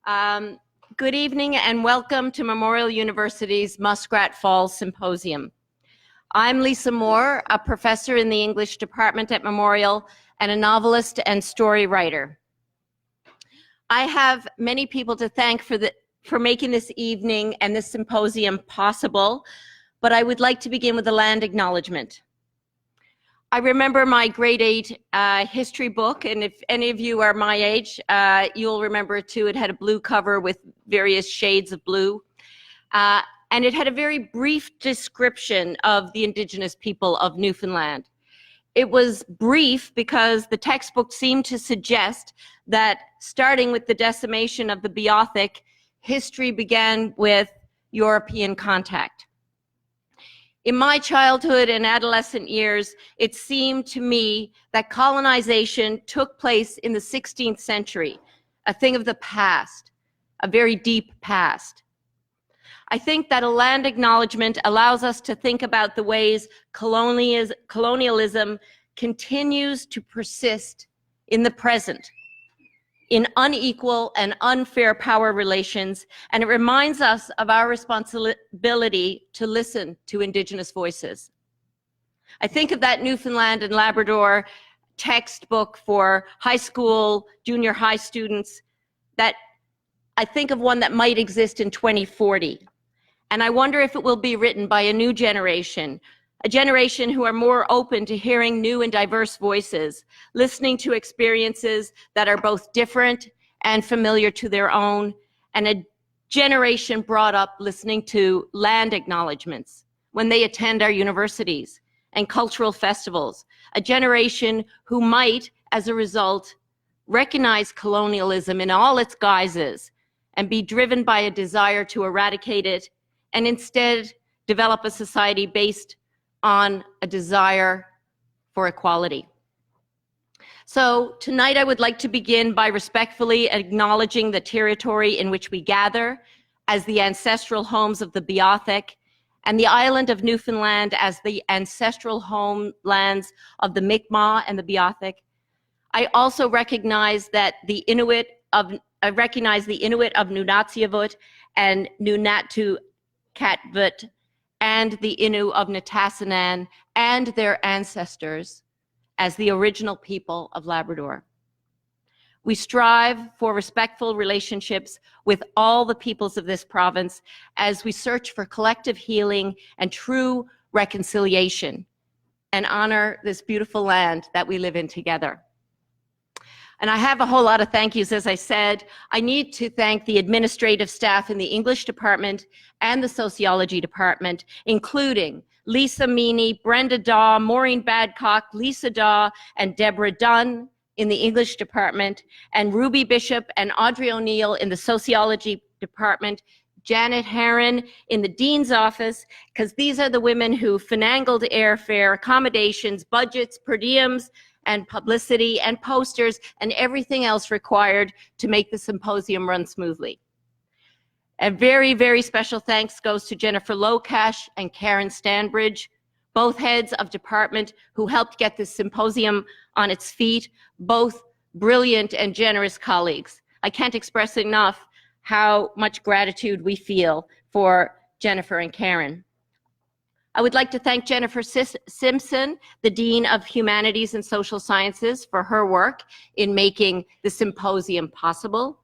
Um, Good evening and welcome to Memorial University's Muskrat Falls Symposium. I'm Lisa Moore, a professor in the English department at Memorial and a novelist and story writer. I have many people to thank for making this evening and this symposium possible, but I would like to begin with a land acknowledgement. I remember my grade 8 history book, and if any of you are my age, you'll remember it too. It had a blue cover with various shades of blue, and it had a very brief description of the indigenous people of Newfoundland. It was brief because the textbook seemed to suggest that starting with the decimation of the Beothuk, history began with European contact. In my childhood and adolescent years, it seemed to me that colonization took place in the 16th century, a thing of the past, a very deep past. I think that a land acknowledgement allows us to think about the ways colonialism continues to persist in the present, in unequal and unfair power relations, and it reminds us of our responsibility to listen to Indigenous voices. I think of that Newfoundland and Labrador textbook for high school, junior high students, that I think of one that might exist in 2040. And I wonder if it will be written by a new generation, a generation who are more open to hearing new and diverse voices, listening to experiences that are both different and familiar to their own, and a generation brought up listening to land acknowledgements when they attend our universities and cultural festivals, a generation who might, as a result, recognize colonialism in all its guises and be driven by a desire to eradicate it, and instead develop a society based on a desire for equality. So tonight I would like to begin by respectfully acknowledging the territory in which we gather as the ancestral homes of the Beothuk, and the island of Newfoundland as the ancestral homelands of the Mi'kmaq and the Beothuk. I also recognize that the Inuit of Nunatsiavut and Nunatsiavut and the Innu of Nitassinan and their ancestors as the original people of Labrador. We strive for respectful relationships with all the peoples of this province as we search for collective healing and true reconciliation and honor this beautiful land that we live in together. And I have a whole lot of thank yous, as I said. I need to thank the administrative staff in the English department and the sociology department, including Lisa Meany, Brenda Daw, Maureen Badcock, Lisa Daw, and Deborah Dunn in the English department, and Ruby Bishop and Audrey O'Neill in the sociology department, Janet Herron in the dean's office, because these are the women who finangled airfare, accommodations, budgets, per diems, and publicity and posters and everything else required to make the symposium run smoothly. A very, very special thanks goes to Jennifer Lokash and Karen Stanbridge, both heads of department who helped get this symposium on its feet, both brilliant and generous colleagues. I can't express enough how much gratitude we feel for Jennifer and Karen. I would like to thank Jennifer Simpson, the Dean of Humanities and Social Sciences, for her work in making the symposium possible.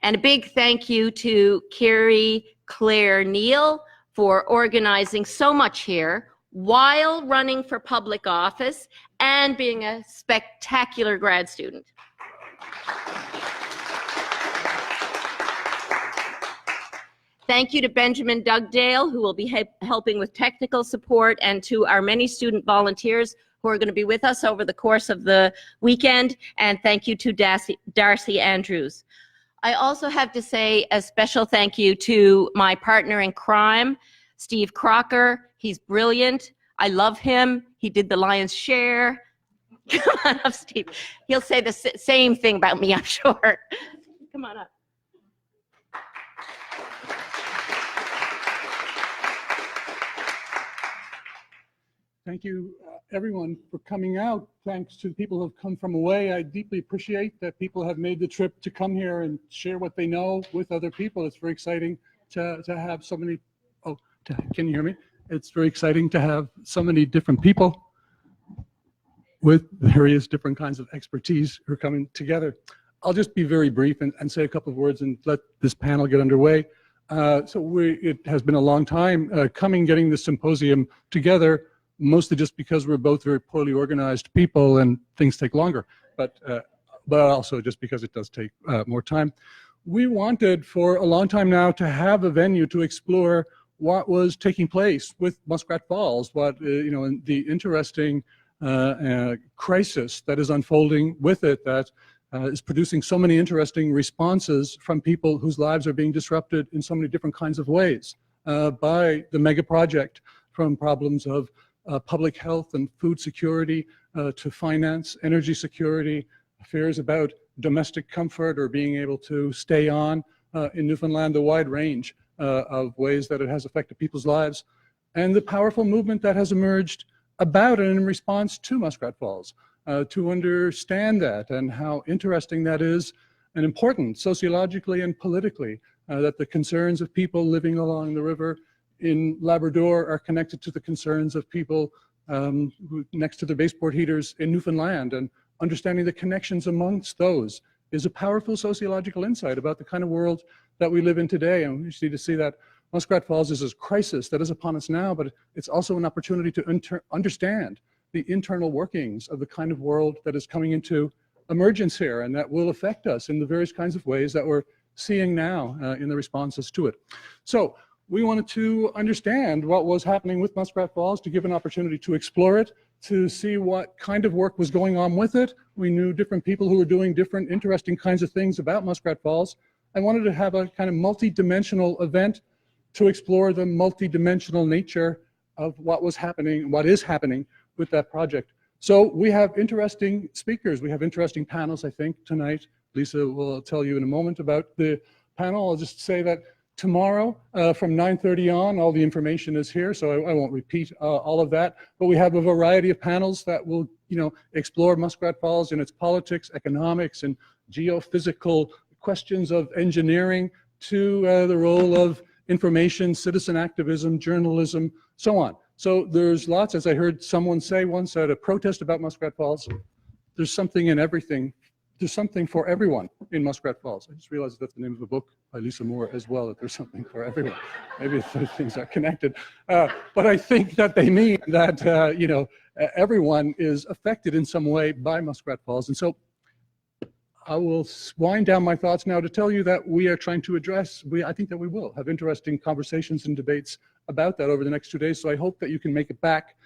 And a big thank you to Carrie Claire Neal for organizing so much here while running for public office and being a spectacular grad student. Thank you to Benjamin Dugdale, who will be helping with technical support, and to our many student volunteers who are going to be with us over the course of the weekend. And thank you to Darcy Andrews. I also have to say a special thank you to my partner in crime, Steve Crocker. He's brilliant. I love him. He did the lion's share. Come on up, Steve. He'll say the same thing about me, I'm sure. Come on up. Thank you, everyone for coming out. Thanks to the people who have come from away. I deeply appreciate that people have made the trip to come here and share what they know with other people. It's very exciting to have so many, can you hear me? It's very exciting to have so many different people with various different kinds of expertise who are coming together. I'll just be very brief and say a couple of words and let this panel get underway. It has been a long time getting this symposium together, mostly just because we're both very poorly organized people and things take longer, but also just because it does take more time. We wanted for a long time now to have a venue to explore what was taking place with Muskrat Falls, and the interesting crisis that is unfolding with it, that is producing so many interesting responses from people whose lives are being disrupted in so many different kinds of ways by the mega project, from problems of public health and food security to finance, energy security, fears about domestic comfort or being able to stay on in Newfoundland, the wide range of ways that it has affected people's lives, and the powerful movement that has emerged about and in response to Muskrat Falls, to understand that and how interesting that is and important sociologically and politically, that the concerns of people living along the river in Labrador are connected to the concerns of people next to the baseboard heaters in Newfoundland, and understanding the connections amongst those is a powerful sociological insight about the kind of world that we live in today. And we need to see that Muskrat Falls is a crisis that is upon us now, but it's also an opportunity to understand the internal workings of the kind of world that is coming into emergence here and that will affect us in the various kinds of ways that we're seeing now in the responses to it. So we wanted to understand what was happening with Muskrat Falls, to give an opportunity to explore it, to see what kind of work was going on with it. We knew different people who were doing different interesting kinds of things about Muskrat Falls. I wanted to have a kind of multi-dimensional event to explore the multi-dimensional nature of what was happening, what is happening with that project. So we have interesting speakers. We have interesting panels, I think, tonight. Lisa will tell you in a moment about the panel. I'll just say that tomorrow from 9:30 on, all the information is here, so I won't repeat all of that. But we have a variety of panels that will, explore Muskrat Falls in its politics, economics, and geophysical questions of engineering, to the role of information, citizen activism, journalism, so on. So there's lots, as I heard someone say once at a protest about Muskrat Falls, there's something in everything. There's something for everyone in Muskrat Falls. I just realized that's the name of a book by Lisa Moore as well, that there's something for everyone. Maybe those things are connected. But I think that they mean that, everyone is affected in some way by Muskrat Falls. And so I will wind down my thoughts now to tell you that we are trying to address, I think that we will have interesting conversations and debates about that over the next 2 days. So I hope that you can make it back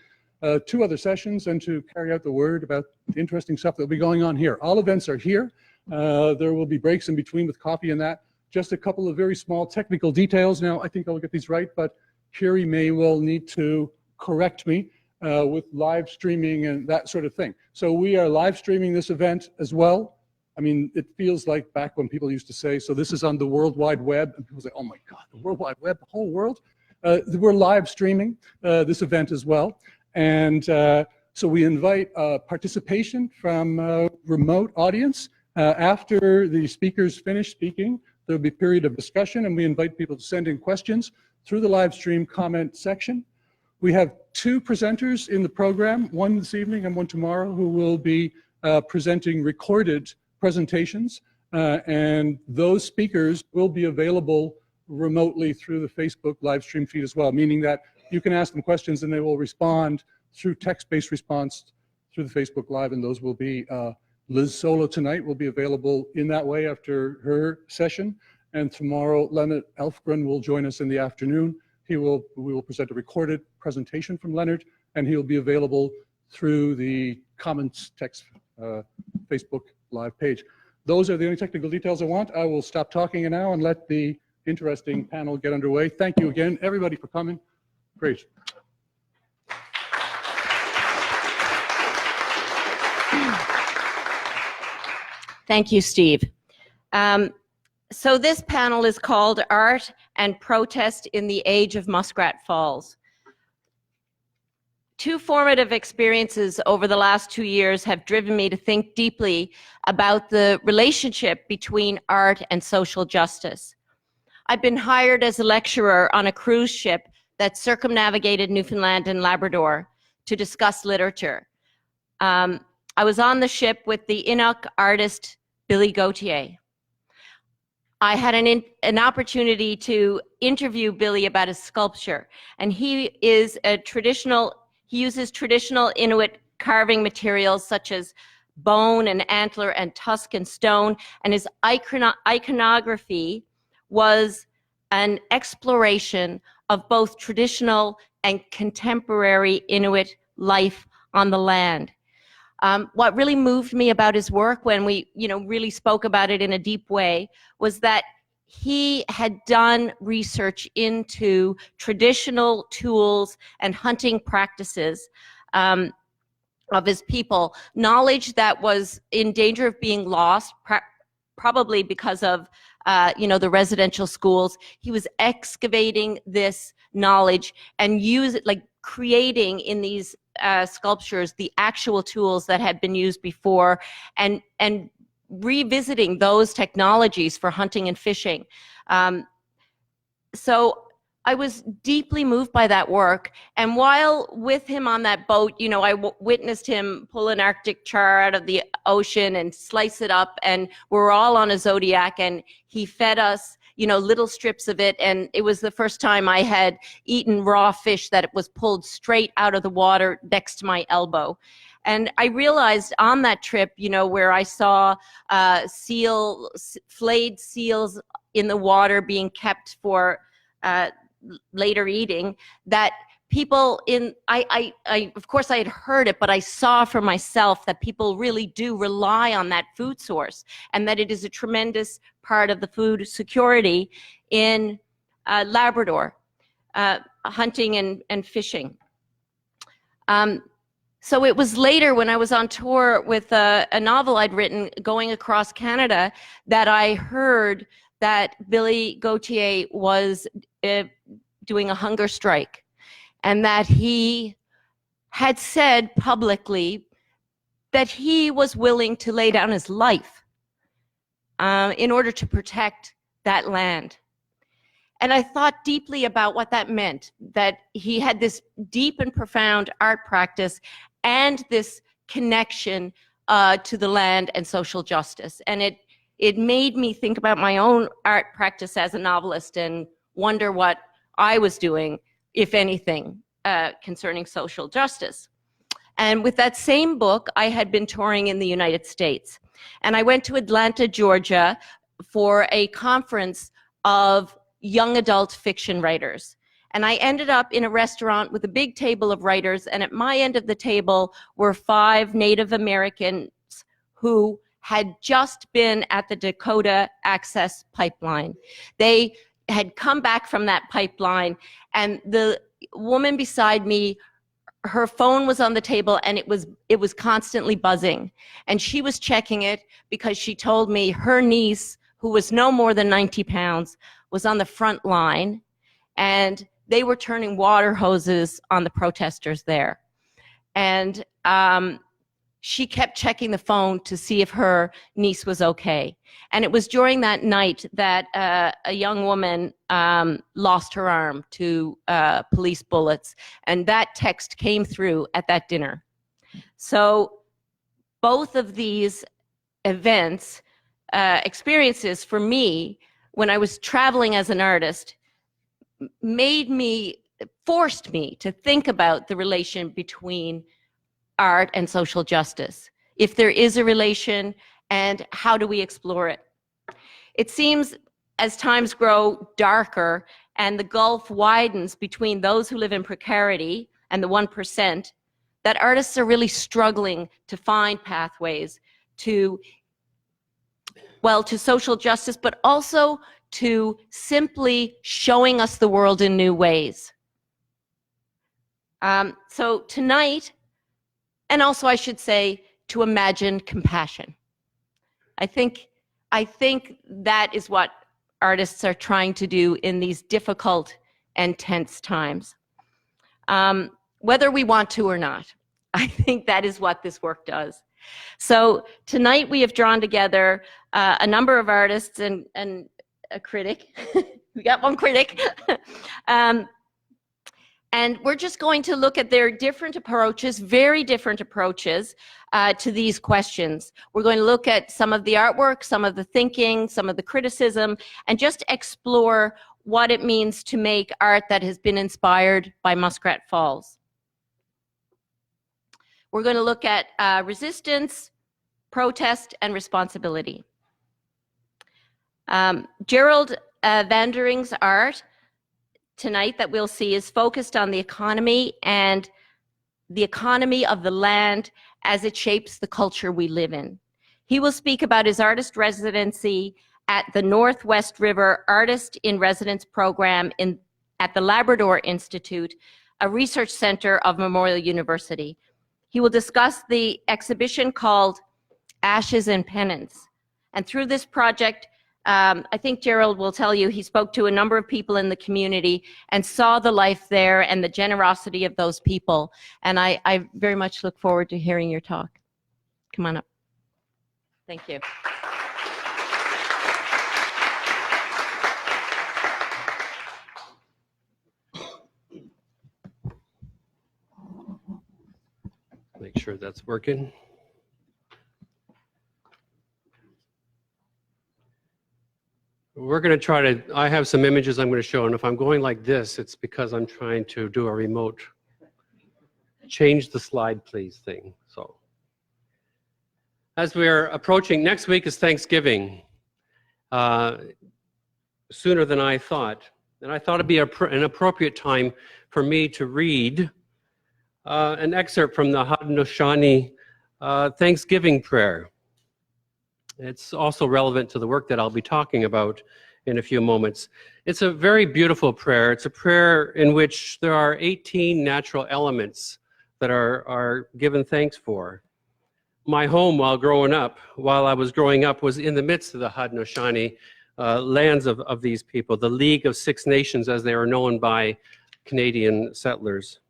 2 other sessions and to carry out the word about the interesting stuff that will be going on here. All events are here. There will be breaks in between with coffee and that. Just a couple of very small technical details. Now, I think I'll get these right, but Kiri may well need to correct me with live streaming and that sort of thing. So we are live streaming this event as well. I mean, it feels like back when people used to say, so this is on the World Wide Web, and people say, oh my God, the World Wide Web, the whole world? We're live streaming this event as well. And so we invite participation from a remote audience. After the speakers finish speaking, there'll be a period of discussion, and we invite people to send in questions through the live stream comment section. We have 2 presenters in the program, one this evening and one tomorrow, who will be presenting recorded presentations, and those speakers will be available remotely through the Facebook live stream feed as well, meaning that you can ask them questions and they will respond through text-based response through the Facebook Live, and those will be, lizsolo tonight will be available in that way after her session, and tomorrow Leonard Elfgren will join us in the afternoon. We will present a recorded presentation from Leonard, and he'll be available through the comments text Facebook Live page. Those are the only technical details I want. I will stop talking now and let the interesting panel get underway. Thank you again, everybody, for coming. Great. Thank you, Steve. So this panel is called Art and Protest in the Age of Muskrat Falls. two formative experiences over the last 2 years have driven me to think deeply about the relationship between art and social justice. I've been hired as a lecturer on a cruise ship that circumnavigated Newfoundland and Labrador to discuss literature. I was on the ship with the Inuk artist Billy Gauthier. I had an opportunity to interview Billy about his sculpture, and he uses traditional Inuit carving materials such as bone and antler and tusk and stone, and his iconography was an exploration of both traditional and contemporary Inuit life on the land. What really moved me about his work when we, really spoke about it in a deep way was that he had done research into traditional tools and hunting practices of his people, knowledge that was in danger of being lost, probably because of the residential schools. He was excavating this knowledge and creating in these sculptures the actual tools that had been used before, and revisiting those technologies for hunting and fishing. So I was deeply moved by that work, and while with him on that boat, I witnessed him pull an Arctic char out of the ocean and slice it up, and we're all on a Zodiac, and he fed us little strips of it, and it was the first time I had eaten raw fish that was pulled straight out of the water next to my elbow. And I realized on that trip, where I saw flayed seals in the water being kept for later eating, that people of course I had heard it, but I saw for myself that people really do rely on that food source, and that it is a tremendous part of the food security in Labrador, hunting and fishing. So it was later, when I was on tour with a novel I'd written going across Canada, that I heard that Billy Gauthier was doing a hunger strike, and that he had said publicly that he was willing to lay down his life in order to protect that land. And I thought deeply about what that meant, that he had this deep and profound art practice and this connection to the land and social justice. And it made me think about my own art practice as a novelist and wonder what I was doing, if anything, concerning social justice. And with that same book, I had been touring in the United States. And I went to Atlanta, Georgia, for a conference of young adult fiction writers. And I ended up in a restaurant with a big table of writers, and at my end of the table were 5 Native Americans who had just been at the Dakota Access Pipeline. They had come back from that pipeline, and the woman beside me, her phone was on the table, and it was constantly buzzing. And she was checking it because she told me her niece, who was no more than 90 pounds, was on the front line, and they were turning water hoses on the protesters there. And she kept checking the phone to see if her niece was okay. And it was during that night that a young woman lost her arm to police bullets, and that text came through at that dinner. So both of these events, experiences for me, when I was traveling as an artist, forced me to think about the relation between art and social justice, if there is a relation, and how do we explore it. It seems as times grow darker and the gulf widens between those who live in precarity and the 1%, that artists are really struggling to find pathways to social justice, but also to simply showing us the world in new ways. So tonight, and also I should say, to imagine compassion. I think that is what artists are trying to do in these difficult and tense times. whether we want to or not. I think that is what this work does. So tonight we have drawn together a number of artists and a critic. We got one critic. And we're just going to look at their different approaches, very different approaches to these questions. We're going to look at some of the artwork, some of the thinking, some of the criticism, and just explore what it means to make art that has been inspired by Muskrat Falls. We're going to look at resistance, protest, and responsibility. Gerald Vaandering's art tonight that we'll see is focused on the economy and the economy of the land as it shapes the culture we live in. He will speak about his artist residency at the Northwest River Artist in Residence program at the Labrador Institute, a research center of Memorial University. He will discuss the exhibition called Ashes and Penance. And through this project, I think Gerald will tell you he spoke to a number of people in the community and saw the life there and the generosity of those people. And I very much look forward to hearing your talk. Come on up. Thank you. Make sure that's working. We're going to try to, I have some images I'm going to show, and if I'm going like this, it's because I'm trying to do a remote change the slide please thing. So as we're approaching, next week is Thanksgiving, sooner than I thought. And I thought it'd be an appropriate time for me to read an excerpt from the Haudenosaunee Thanksgiving prayer. It's also relevant to the work that I'll be talking about in a few moments. It's a very beautiful prayer. It's a prayer in which there are 18 natural elements that are given thanks for. My home while I was growing up, was in the midst of the Haudenosaunee lands of these people, the League of Six Nations as they are known by Canadian settlers.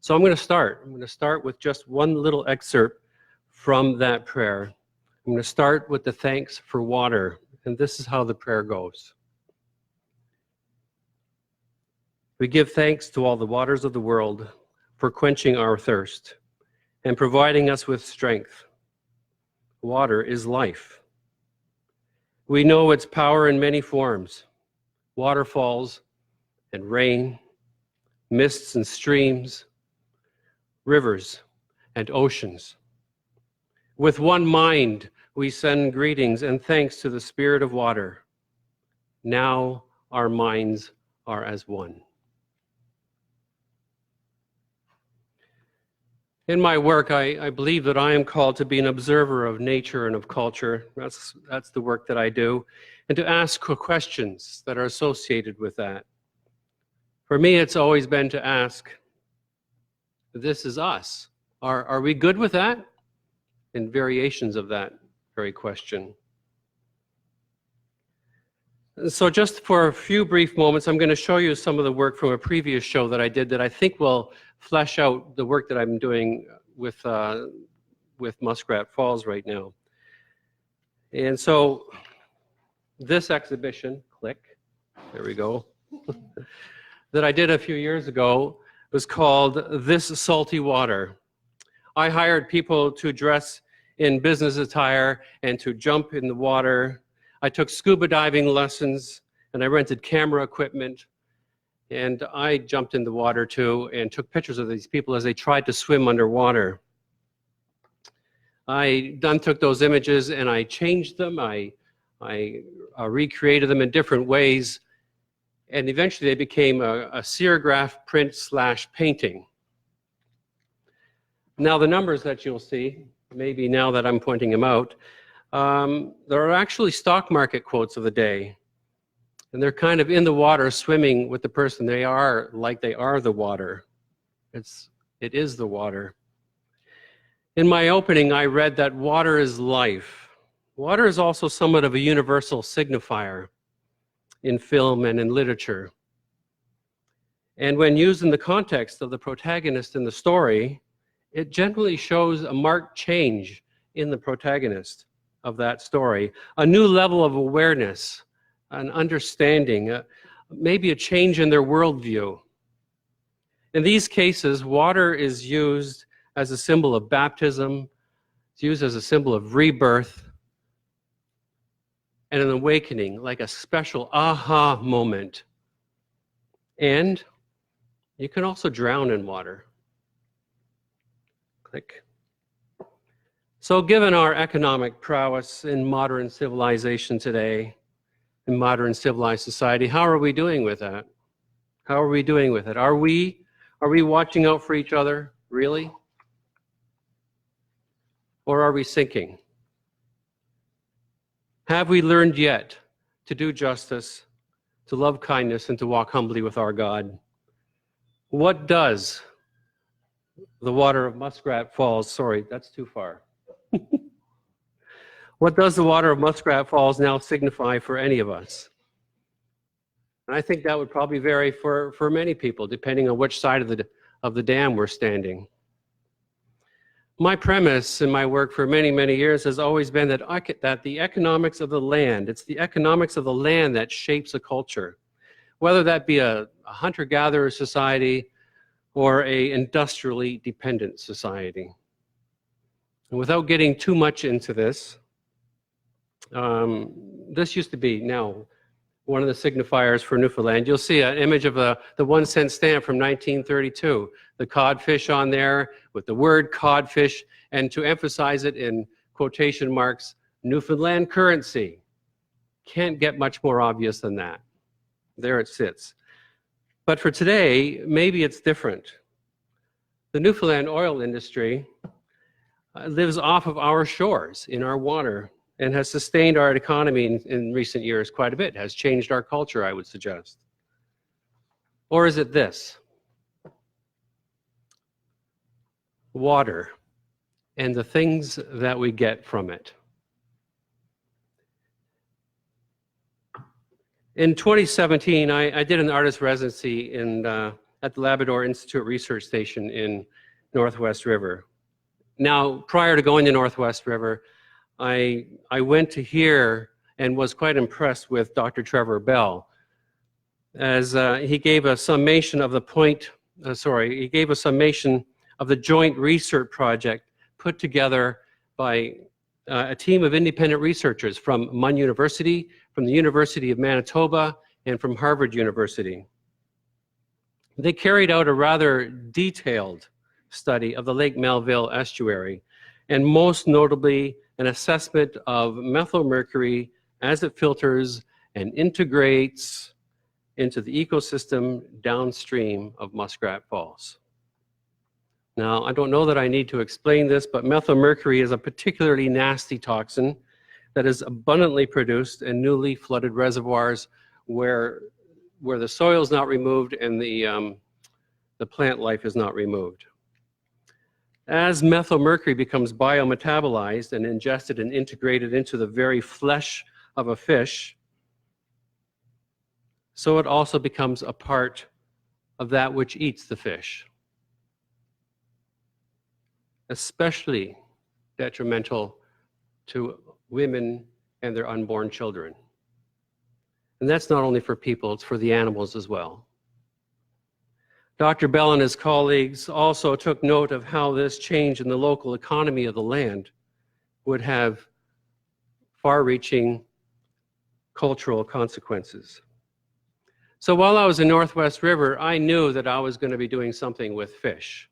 So I'm going to start. I'm going to start with just one little excerpt from that prayer. I'm going to start with the thanks for water, and this is how the prayer goes. We give thanks to all the waters of the world for quenching our thirst and providing us with strength. Water is life. We know its power in many forms: waterfalls and rain, mists and streams, rivers and oceans. With one mind, we send greetings and thanks to the Spirit of water. Now our minds are as one. In my work, I believe that I am called to be an observer of nature and of culture. That's the work that I do, and to ask questions that are associated with that. For me, it's always been to ask, this is us. Are we good with that? And variations of that very question. So just for a few brief moments, I'm going to show you some of the work from a previous show that I did that I think will flesh out the work that I'm doing with Muskrat Falls right now. And so this exhibition, click, there we go, that I did a few years ago was called This Salty Water. I hired people to dress in business attire and to jump in the water. I took scuba diving lessons and I rented camera equipment, and I jumped in the water too and took pictures of these people as they tried to swim underwater. I then took those images and I changed them. I recreated them in different ways, and eventually they became a serigraph print / painting. Now the numbers that you'll see, maybe now that I'm pointing them out, there are actually stock market quotes of the day. And they're kind of in the water swimming with the person. They are like they are the water. It is the water. In my opening, I read that water is life. Water is also somewhat of a universal signifier in film and in literature. And when used in the context of the protagonist in the story, it generally shows a marked change in the protagonist of that story, a new level of awareness, an understanding, maybe a change in their worldview. In these cases, water is used as a symbol of baptism, it's used as a symbol of rebirth, and an awakening, like a special aha moment. And you can also drown in water. Click. So given our economic prowess in modern civilization today, in modern civilized society, how are we doing with that? How are we doing with it? Are we watching out for each other, really? Or are we sinking? Have we learned yet to do justice, to love kindness, and to walk humbly with our God? What does the water of Muskrat Falls, sorry, that's too far. What does the water of Muskrat Falls now signify for any of us? And I think that would probably vary for many people, depending on which side of the dam we're standing. My premise in my work for many, many years has always been that the economics of the land, it's the economics of the land that shapes a culture, whether that be a hunter-gatherer society or a industrially dependent society. And without getting too much into this, this used to be now one of the signifiers for Newfoundland. You'll see an image of the 1 cent stamp from 1932, the codfish on there with the word codfish, and to emphasize it in quotation marks, Newfoundland currency. Can't get much more obvious than that. There it sits. But for today, maybe it's different. The Newfoundland oil industry lives off of our shores, in our water, and has sustained our economy in recent years quite a bit, has changed our culture, I would suggest. Or is it this? Water and the things that we get from it. In 2017, I did an artist residency at the Labrador Institute Research Station in Northwest River. Now, prior to going to Northwest River, I went to hear and was quite impressed with Dr. Trevor Bell, as he gave a summation of the joint research project put together by a team of independent researchers from Munn University, from the University of Manitoba, and from Harvard University. They carried out a rather detailed study of the Lake Melville estuary, and most notably an assessment of methylmercury as it filters and integrates into the ecosystem downstream of Muskrat Falls. Now, I don't know that I need to explain this, but methylmercury is a particularly nasty toxin that is abundantly produced in newly flooded reservoirs where the soil is not removed and the plant life is not removed. As methylmercury becomes biometabolized and ingested and integrated into the very flesh of a fish, so it also becomes a part of that which eats the fish. Especially detrimental to women and their unborn children. And that's not only for people, it's for the animals as well. Dr. Bell and his colleagues also took note of how this change in the local economy of the land would have far-reaching cultural consequences. So while I was in Northwest River, I knew that I was going to be doing something with fish.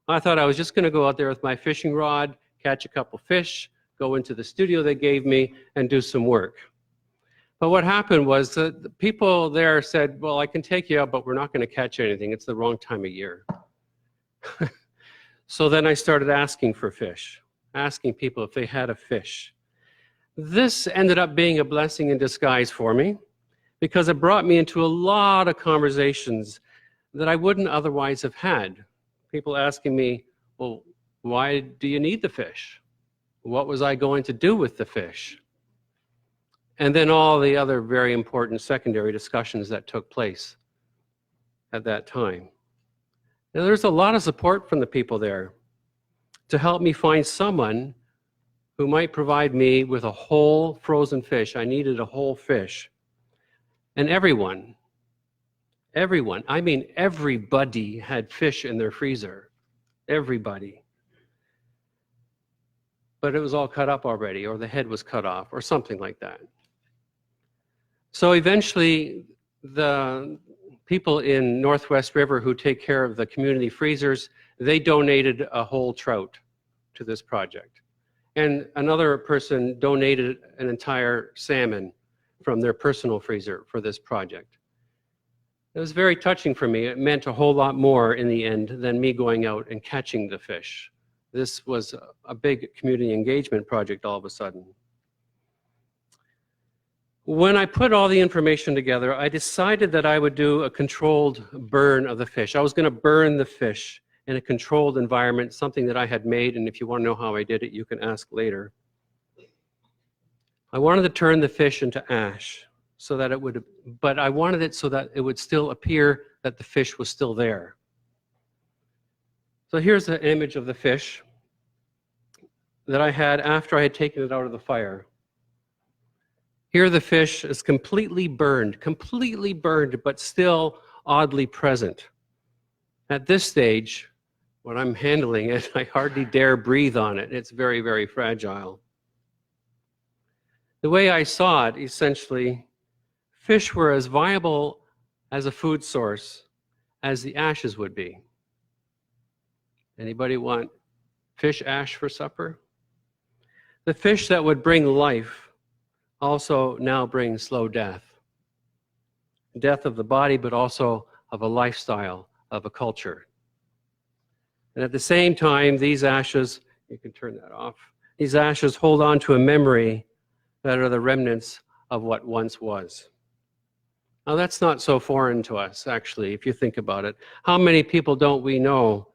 I thought I was just going to go out there with my fishing rod, catch a couple fish, go into the studio they gave me, and do some work. But what happened was that the people there said, well, I can take you out, but we're not going to catch anything. It's the wrong time of year. So then I started asking for fish, asking people if they had a fish. This ended up being a blessing in disguise for me because it brought me into a lot of conversations that I wouldn't otherwise have had. People asking me, well, why do you need the fish? What was I going to do with the fish? And then all the other very important secondary discussions that took place. at that time. Now, there's a lot of support from the people there to help me find someone who might provide me with a whole frozen fish. I needed a whole fish. And everyone, I mean everybody had fish in their freezer. Everybody. But it was all cut up already, or the head was cut off, or something like that. So eventually, the people in Northwest River who take care of the community freezers, they donated a whole trout to this project. And another person donated an entire salmon from their personal freezer for this project. It was very touching for me. It meant a whole lot more in the end than me going out and catching the fish. This was a big community engagement project all of a sudden. When I put all the information together, I decided that I would do a controlled burn of the fish. I was going to burn the fish in a controlled environment, something that I had made, and if you want to know how I did it, you can ask later. I wanted to turn the fish into ash, so that it would, but I wanted it so that it would still appear that the fish was still there. So here's an image of the fish that I had after I had taken it out of the fire. Here the fish is completely burned, but still oddly present. At this stage, when I'm handling it, I hardly dare breathe on it. It's very, very fragile. The way I saw it, essentially, fish were as viable as a food source as the ashes would be. Anybody want fish ash for supper? The fish that would bring life also now brings slow death. Death of the body, but also of a lifestyle, of a culture. And at the same time, these ashes, you can turn that off, these ashes hold on to a memory that are the remnants of what once was. Now that's not so foreign to us, actually, if you think about it. How many people don't we know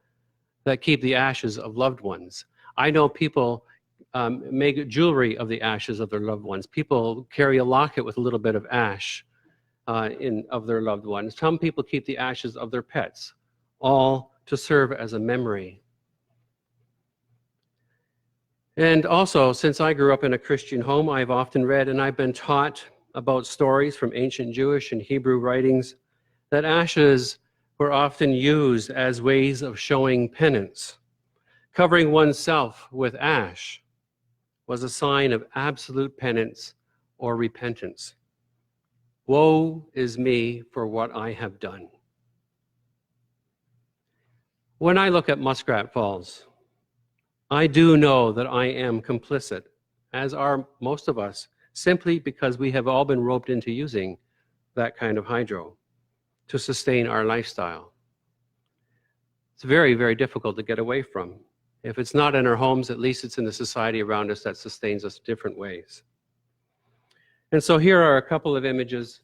that keep the ashes of loved ones? I know people make jewelry of the ashes of their loved ones. People carry a locket with a little bit of ash of their loved ones. Some people keep the ashes of their pets, all to serve as a memory. And also, since I grew up in a Christian home, I've often read and I've been taught about stories from ancient Jewish and Hebrew writings that ashes were often used as ways of showing penance. Covering oneself with ash was a sign of absolute penance or repentance. Woe is me for what I have done. When I look at Muskrat Falls, I do know that I am complicit, as are most of us, simply because we have all been roped into using that kind of hydro to sustain our lifestyle. It's very, very difficult to get away from. If it's not in our homes, at least it's in the society around us that sustains us different ways. And so here are a couple of images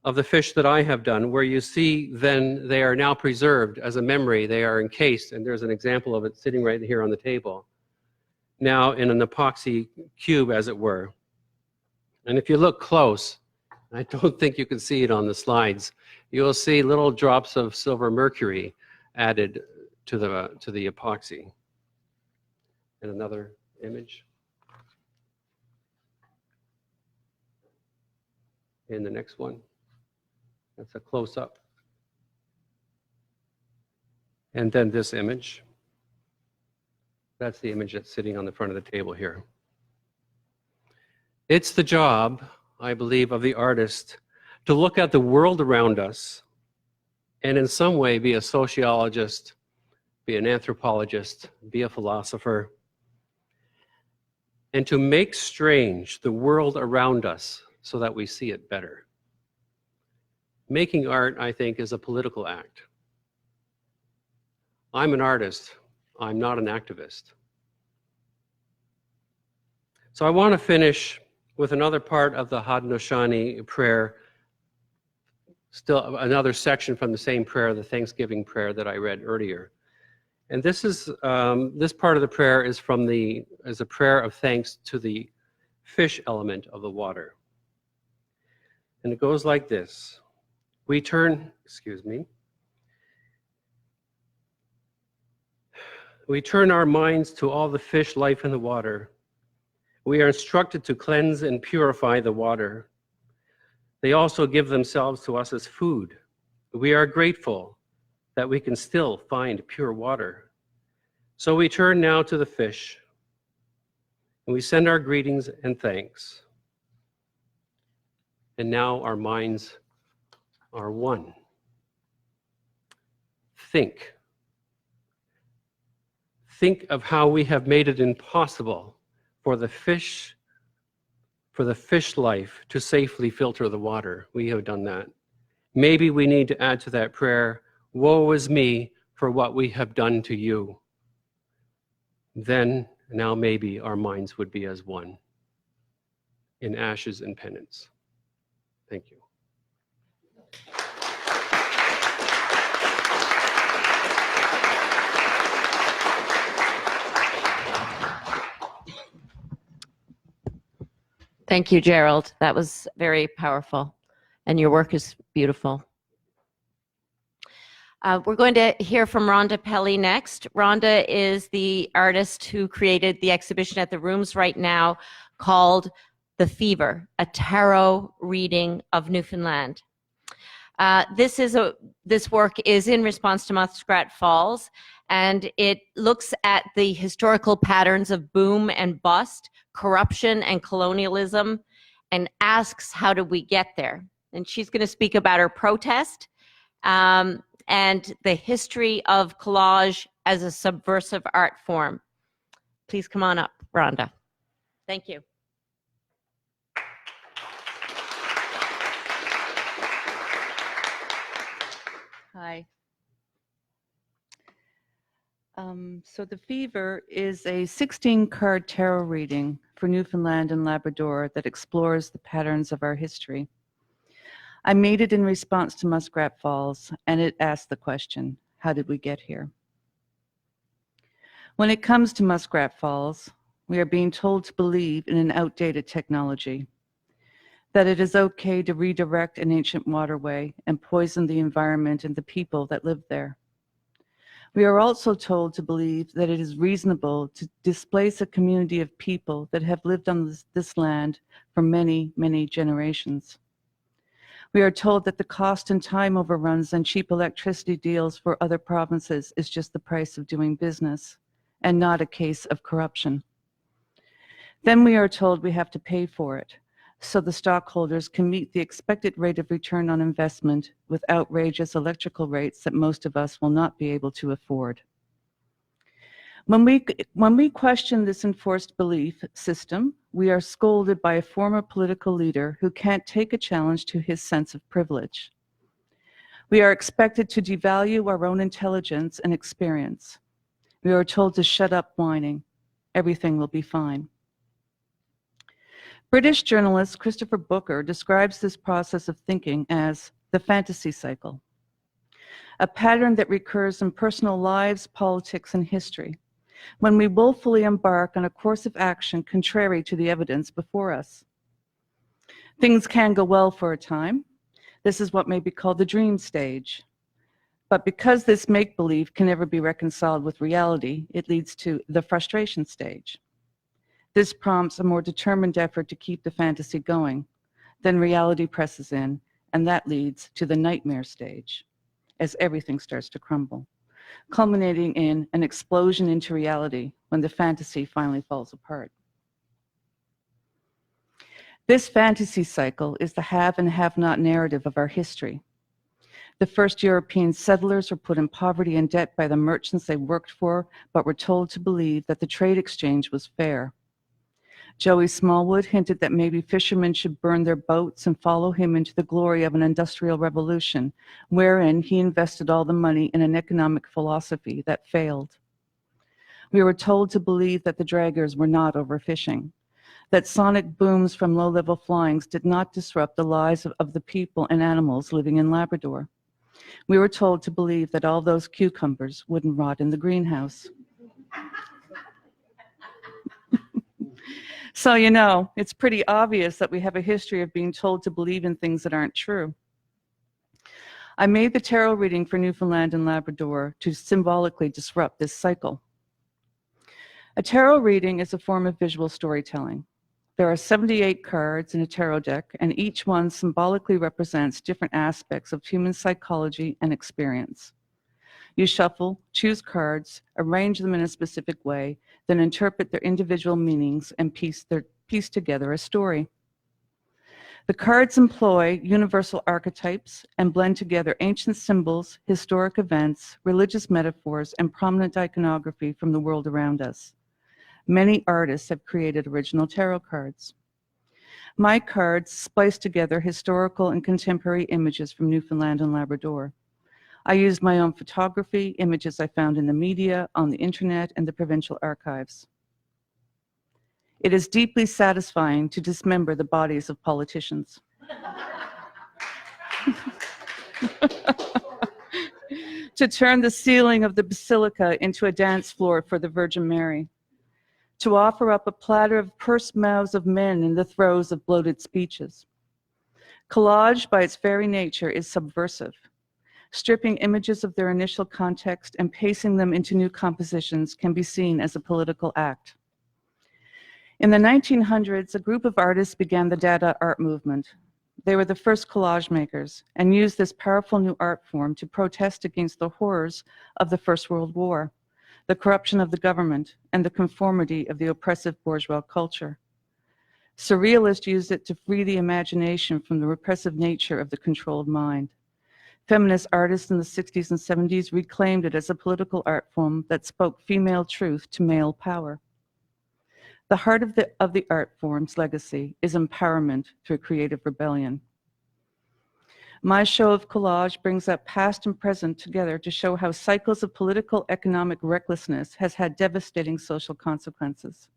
of the fish that I have done, where you see then they are now preserved as a memory. They are encased, and there's an example of it sitting right here on the table, now in an epoxy cube, as it were. And if you look close, I don't think you can see it on the slides, you'll see little drops of silver mercury added to the epoxy. And another image. In the next one. That's a close-up. And then this image. That's the image that's sitting on the front of the table here. It's the job, I believe, of the artist to look at the world around us and in some way be a sociologist, be an anthropologist, be a philosopher, and to make strange the world around us so that we see it better. Making art, I think, is a political act. I'm an artist. I'm not an activist. So I want to finish with another part of the Haudenosaunee prayer, still another section from the same prayer, the Thanksgiving prayer that I read earlier. And this is this part of the prayer is a prayer of thanks to the fish element of the water. And it goes like this. We turn, excuse me, we turn our minds to all the fish life in the water. We are instructed to cleanse and purify the water. They also give themselves to us as food. We are grateful that we can still find pure water. So we turn now to the fish, and we send our greetings and thanks. And now our minds are one. Think. Think of how we have made it impossible for the fish life to safely filter the water. We have done that. Maybe we need to add to that prayer, woe is me for what we have done to you. Then, now maybe our minds would be as one in ashes and penance. Thank you. Thank you, Gerald. That was very powerful, and your work is beautiful. We're going to hear from Rhonda Pelle next. Rhonda is the artist who created the exhibition at the Rooms right now called The Fever, a tarot reading of Newfoundland. This work is in response to Muskrat Falls, and it looks at the historical patterns of boom and bust, corruption and colonialism, and asks, how did we get there? And she's going to speak about her protest and the history of collage as a subversive art form. Please come on up, Rhonda. Thank you. Hi. So The Fever is a 16-card tarot reading for Newfoundland and Labrador that explores the patterns of our history. I made it in response to Muskrat Falls, and it asked the question, how did we get here? When it comes to Muskrat Falls, we are being told to believe in an outdated technology, that it is okay to redirect an ancient waterway and poison the environment and the people that live there. We are also told to believe that it is reasonable to displace a community of people that have lived on this land for many, many generations. We are told that the cost and time overruns and cheap electricity deals for other provinces is just the price of doing business and not a case of corruption. Then we are told we have to pay for it, so the stockholders can meet the expected rate of return on investment with outrageous electrical rates that most of us will not be able to afford. When we question this enforced belief system, we are scolded by a former political leader who can't take a challenge to his sense of privilege. We are expected to devalue our own intelligence and experience. We are told to shut up whining. Everything will be fine. British journalist Christopher Booker describes this process of thinking as the fantasy cycle, a pattern that recurs in personal lives, politics, and history, when we willfully embark on a course of action contrary to the evidence before us. Things can go well for a time. This is what may be called the dream stage. But because this make-believe can never be reconciled with reality, it leads to the frustration stage. This prompts a more determined effort to keep the fantasy going. Then reality presses in, and that leads to the nightmare stage, as everything starts to crumble, culminating in an explosion into reality when the fantasy finally falls apart. This fantasy cycle is the have and have not narrative of our history. The first European settlers were put in poverty and debt by the merchants they worked for, but were told to believe that the trade exchange was fair. Joey Smallwood hinted that maybe fishermen should burn their boats and follow him into the glory of an industrial revolution, wherein he invested all the money in an economic philosophy that failed. We were told to believe that the draggers were not overfishing, that sonic booms from low-level flyings did not disrupt the lives of the people and animals living in Labrador. We were told to believe that all those cucumbers wouldn't rot in the greenhouse. So, you know, it's pretty obvious that we have a history of being told to believe in things that aren't true. I made the tarot reading for Newfoundland and Labrador to symbolically disrupt this cycle. A tarot reading is a form of visual storytelling. There are 78 cards in a tarot deck, and each one symbolically represents different aspects of human psychology and experience. You shuffle, choose cards, arrange them in a specific way, then interpret their individual meanings and piece together a story. The cards employ universal archetypes and blend together ancient symbols, historic events, religious metaphors, and prominent iconography from the world around us. Many artists have created original tarot cards. My cards splice together historical and contemporary images from Newfoundland and Labrador. I used my own photography, images I found in the media, on the internet, and the provincial archives. It is deeply satisfying to dismember the bodies of politicians. To turn the ceiling of the basilica into a dance floor for the Virgin Mary. To offer up a platter of pursed mouths of men in the throes of bloated speeches. Collage, by its very nature, is subversive, stripping images of their initial context and pasting them into new compositions can be seen as a political act. In the 1900s, a group of artists began the Dada art movement. They were the first collage makers and used this powerful new art form to protest against the horrors of the First World War, the corruption of the government, and the conformity of the oppressive bourgeois culture. Surrealists used it to free the imagination from the repressive nature of the controlled mind. Feminist artists in the 60s and 70s reclaimed it as a political art form that spoke female truth to male power. The heart of the art form's legacy is empowerment through creative rebellion. My show of collage brings up past and present together to show how cycles of political economic recklessness has had devastating social consequences.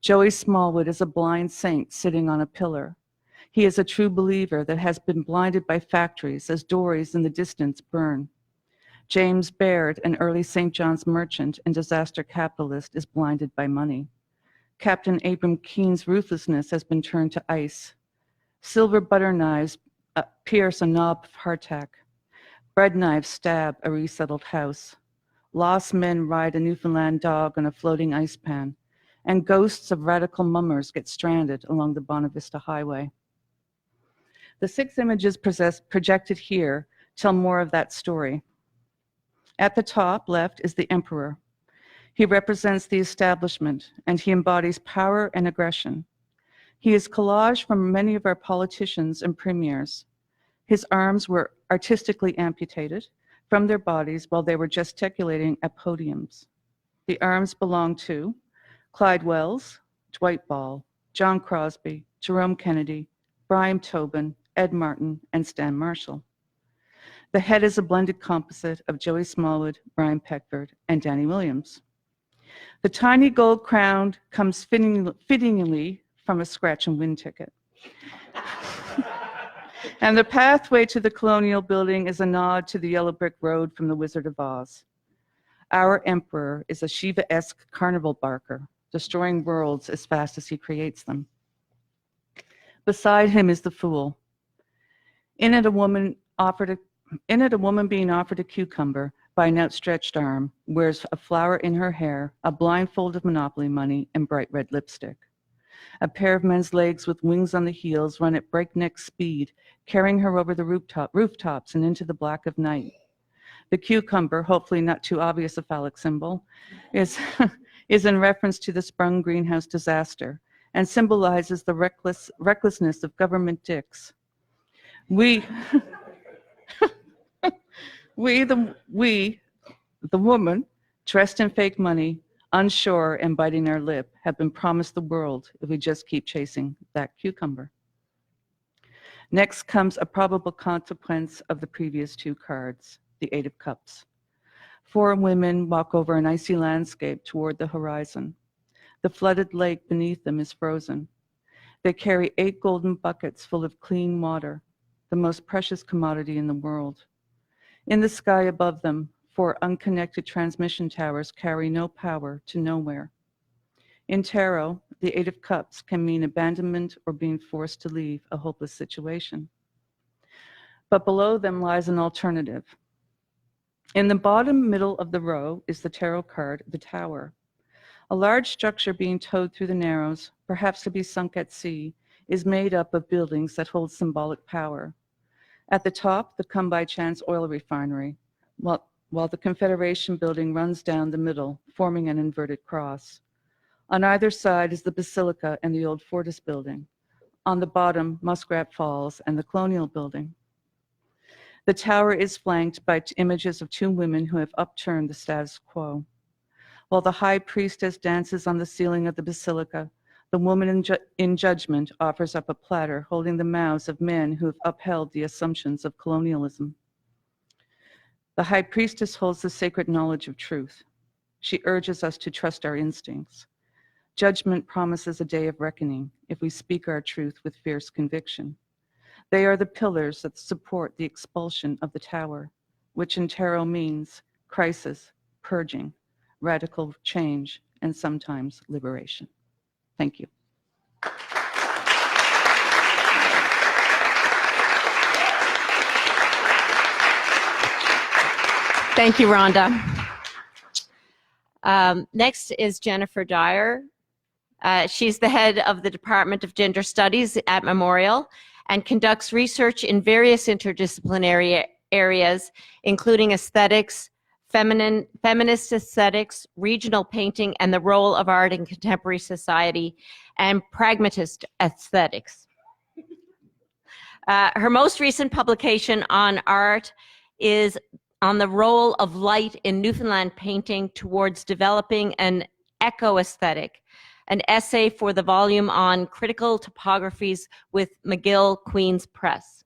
Joey Smallwood is a blind saint sitting on a pillar. He is a true believer that has been blinded by factories as dories in the distance burn. James Baird, an early St. John's merchant and disaster capitalist, is blinded by money. Captain Abram Keene's ruthlessness has been turned to ice. Silver butter knives pierce a knob of hardtack. Bread knives stab a resettled house. Lost men ride a Newfoundland dog on a floating ice pan. And ghosts of radical mummers get stranded along the Bonavista Highway. The 6 images projected here tell more of that story. At the top left is the emperor. He represents the establishment, and he embodies power and aggression. He is collaged from many of our politicians and premiers. His arms were artistically amputated from their bodies while they were gesticulating at podiums. The arms belong to Clyde Wells, Dwight Ball, John Crosby, Jerome Kennedy, Brian Tobin, Ed Martin, and Stan Marshall. The head is a blended composite of Joey Smallwood, Brian Peckford, and Danny Williams. The tiny gold crown comes fittingly from a scratch and win ticket. And the pathway to the Colonial Building is a nod to the yellow brick road from The Wizard of Oz. Our emperor is a Shiva-esque carnival barker, destroying worlds as fast as he creates them. Beside him is the fool. In it, a woman being offered a cucumber by an outstretched arm, wears a flower in her hair, a blindfold of Monopoly money, and bright red lipstick. A pair of men's legs with wings on the heels run at breakneck speed, carrying her over the rooftops and into the black of night. The cucumber, hopefully not too obvious a phallic symbol, is in reference to the Sprung greenhouse disaster and symbolizes the recklessness of government dicks. We, the woman, dressed in fake money, unsure and biting our lip, have been promised the world if we just keep chasing that cucumber. Next comes a probable consequence of the previous 2 cards, the 8 of Cups. 4 women walk over an icy landscape toward the horizon. The flooded lake beneath them is frozen. They carry 8 golden buckets full of clean water, the most precious commodity in the world. In the sky above them, 4 unconnected transmission towers carry no power to nowhere. In tarot, the 8 of Cups can mean abandonment or being forced to leave a hopeless situation. but below them lies an alternative. In the bottom middle of the row is the tarot card, the Tower. A large structure being towed through the Narrows, perhaps to be sunk at sea, is made up of buildings that hold symbolic power. At the top, the Come By Chance oil refinery, while the Confederation building runs down the middle, forming an inverted cross. On either side is the Basilica and the old Fortis building. On the bottom, Muskrat Falls and the Colonial building. The tower is flanked by images of two women who have upturned the status quo. While the high priestess dances on the ceiling of the basilica, the woman in judgment offers up a platter holding the mouths of men who have upheld the assumptions of colonialism. The high priestess holds the sacred knowledge of truth. She urges us to trust our instincts. Judgment promises a day of reckoning if we speak our truth with fierce conviction. They are the pillars that support the expulsion of the tower, which in tarot means crisis, purging, radical change, and sometimes liberation. Thank you. Thank you, Rhonda. Next is Jennifer Dyer. She's the head of the Department of Gender Studies at Memorial and conducts research in various interdisciplinary areas, including aesthetics, feminist aesthetics, regional painting, and the role of art in contemporary society, and pragmatist aesthetics. Her most recent publication on art is on the role of light in Newfoundland painting towards developing an eco-aesthetic, an essay for the volume on critical topographies with McGill Queen's Press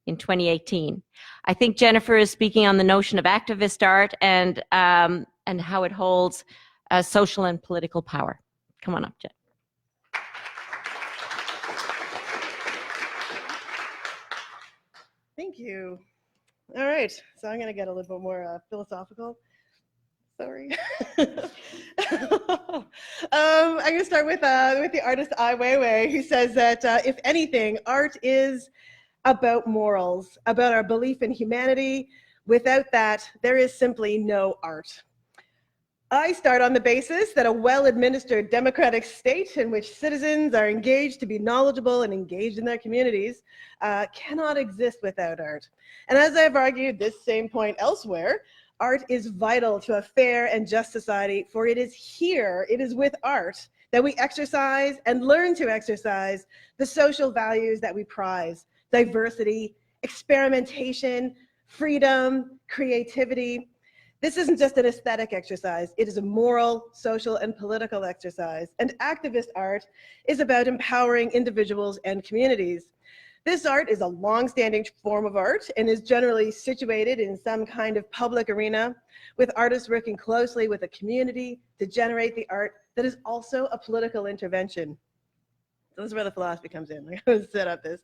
in 2018. I think Jennifer is speaking on the notion of activist art and how it holds social and political power. Come on up, Jen. Thank you. All right, so I'm going to get a little bit more philosophical. Sorry. I'm going to start with the artist Ai Weiwei, who says that if anything, art is about morals, about our belief in humanity. Without that, there is simply no art. I start on the basis that a well-administered democratic state in which citizens are engaged to be knowledgeable and engaged in their communities cannot exist without art. And as I've argued this same point elsewhere, art is vital to a fair and just society, for it is here, it is with art, that we exercise and learn to exercise the social values that we prize: diversity, experimentation, freedom, creativity. This isn't just an aesthetic exercise, it is a moral, social, and political exercise. And activist art is about empowering individuals and communities. This art is a long-standing form of art and is generally situated in some kind of public arena, with artists working closely with a community to generate the art that is also a political intervention. So this is where the philosophy comes in. I'm going to set up this.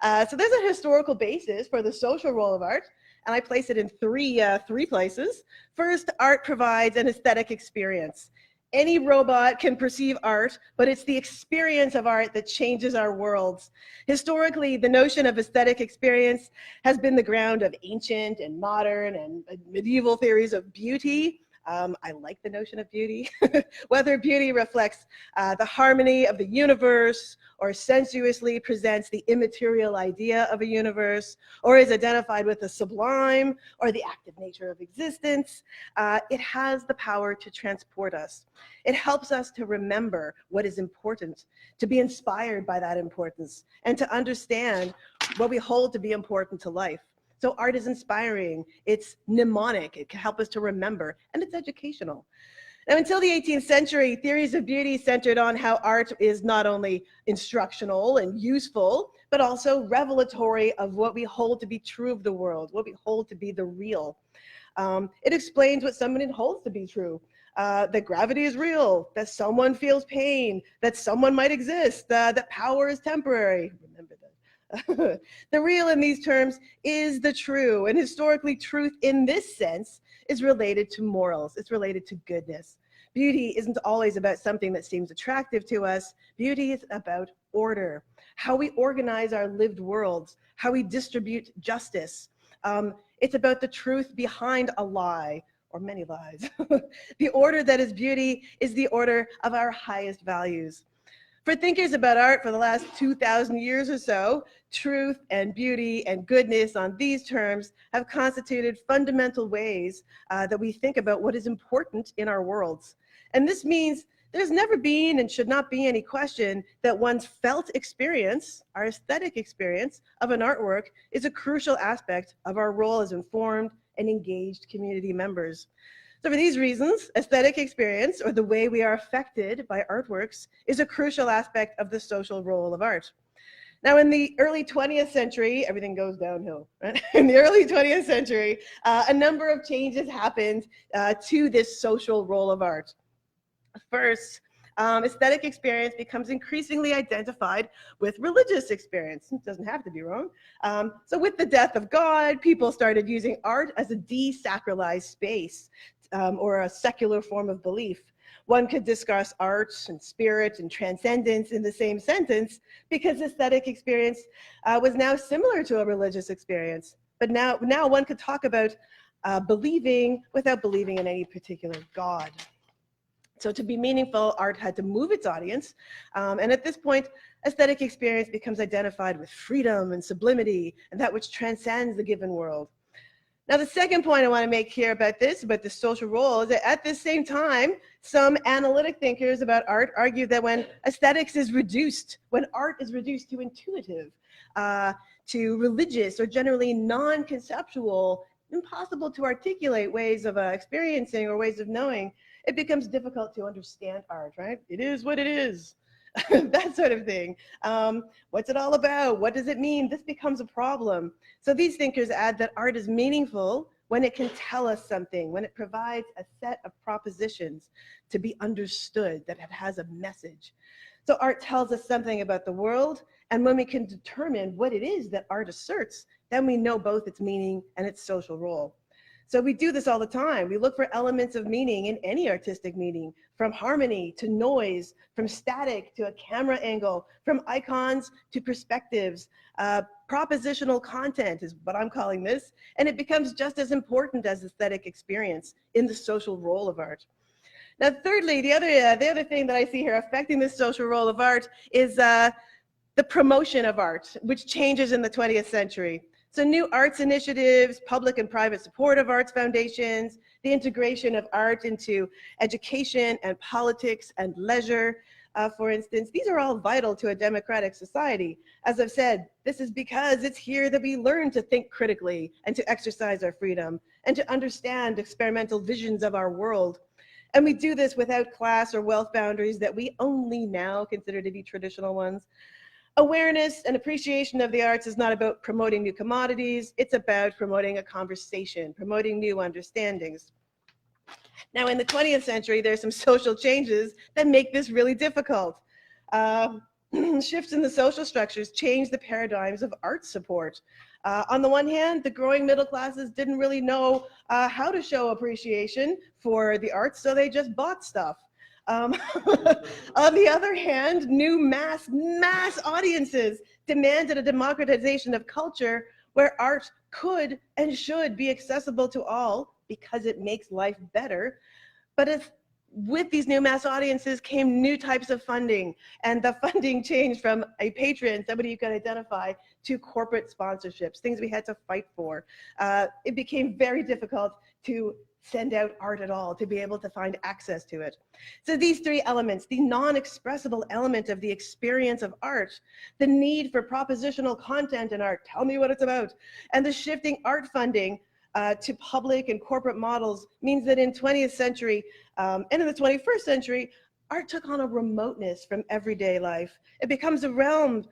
So there's a historical basis for the social role of art, and I place it in three places. First, art provides an aesthetic experience. Any robot can perceive art, but it's the experience of art that changes our worlds. Historically, the notion of aesthetic experience has been the ground of ancient and modern and medieval theories of beauty. I like the notion of beauty. Whether beauty reflects the harmony of the universe, or sensuously presents the immaterial idea of a universe, or is identified with the sublime or the active nature of existence, it has the power to transport us. It helps us to remember what is important, to be inspired by that importance, and to understand what we hold to be important to life. So art is inspiring, it's mnemonic, it can help us to remember, and it's educational. Now, until the 18th century, theories of beauty centered on how art is not only instructional and useful, but also revelatory of what we hold to be true of the world, what we hold to be the real. It explains what someone holds to be true, that gravity is real, that someone feels pain, that someone might exist, that power is temporary. Remember that. The real in these terms is the true, and historically truth in this sense is related to morals, it's related to goodness. Beauty isn't always about something that seems attractive to us. Beauty is about order, how we organize our lived worlds, how we distribute justice. It's about the truth behind a lie, or many lies. The order that is beauty is the order of our highest values. For thinkers about art for the last 2,000 years or so, truth and beauty and goodness on these terms have constituted fundamental ways that we think about what is important in our worlds. And this means there's never been and should not be any question that one's felt experience, our aesthetic experience of an artwork, is a crucial aspect of our role as informed and engaged community members. So for these reasons, aesthetic experience, or the way we are affected by artworks, is a crucial aspect of the social role of art. Now, in the early 20th century, everything goes downhill, right? In the early 20th century, a number of changes happened to this social role of art. First, aesthetic experience becomes increasingly identified with religious experience. It doesn't have to be wrong. So with the death of God, people started using art as a desacralized space or a secular form of belief. One could discuss art and spirit and transcendence in the same sentence because aesthetic experience was now similar to a religious experience. But now one could talk about believing without believing in any particular God. So to be meaningful, art had to move its audience. And at this point, aesthetic experience becomes identified with freedom and sublimity and that which transcends the given world. Now, the second point I want to make here about this social role, is that at the same time, some analytic thinkers about art argue that when aesthetics is reduced, when art is reduced to intuitive, to religious or generally non-conceptual, impossible to articulate ways of experiencing or ways of knowing, it becomes difficult to understand art, right? It is what it is, that sort of thing. What's it all about? What does it mean? This becomes a problem. So these thinkers add that art is meaningful when it can tell us something, when it provides a set of propositions to be understood, that it has a message. So art tells us something about the world, and when we can determine what it is that art asserts, then we know both its meaning and its social role. So we do this all the time. We look for elements of meaning in any artistic meaning, from harmony to noise, from static to a camera angle, from icons to perspectives. Propositional content is what I'm calling this, and it becomes just as important as aesthetic experience in the social role of art. Now, thirdly, the other thing that I see here affecting the social role of art is the promotion of art, which changes in the 20th century. So new arts initiatives, public and private support of arts foundations, the integration of art into education and politics and leisure, for instance, these are all vital to a democratic society. As I've said, this is because it's here that we learn to think critically and to exercise our freedom and to understand experimental visions of our world. And we do this without class or wealth boundaries that we only now consider to be traditional ones. Awareness and appreciation of the arts is not about promoting new commodities, it's about promoting a conversation, promoting new understandings. Now, in the 20th century, there's some social changes that make this really difficult. Shifts in the social structures change the paradigms of art support. On the one hand, the growing middle classes didn't really know how to show appreciation for the arts, so they just bought stuff. On the other hand, new mass audiences demanded a democratization of culture where art could and should be accessible to all because it makes life better. But with these new mass audiences came new types of funding, and the funding changed from a patron, somebody you could identify, to corporate sponsorships, things we had to fight for. It became very difficult to send out art at all, to be able to find access to it. So these three elements, the non-expressible element of the experience of art, the need for propositional content in art, tell me what it's about, and the shifting art funding to public and corporate models means that in 20th century and in the 21st century, art took on a remoteness from everyday life. It becomes a realm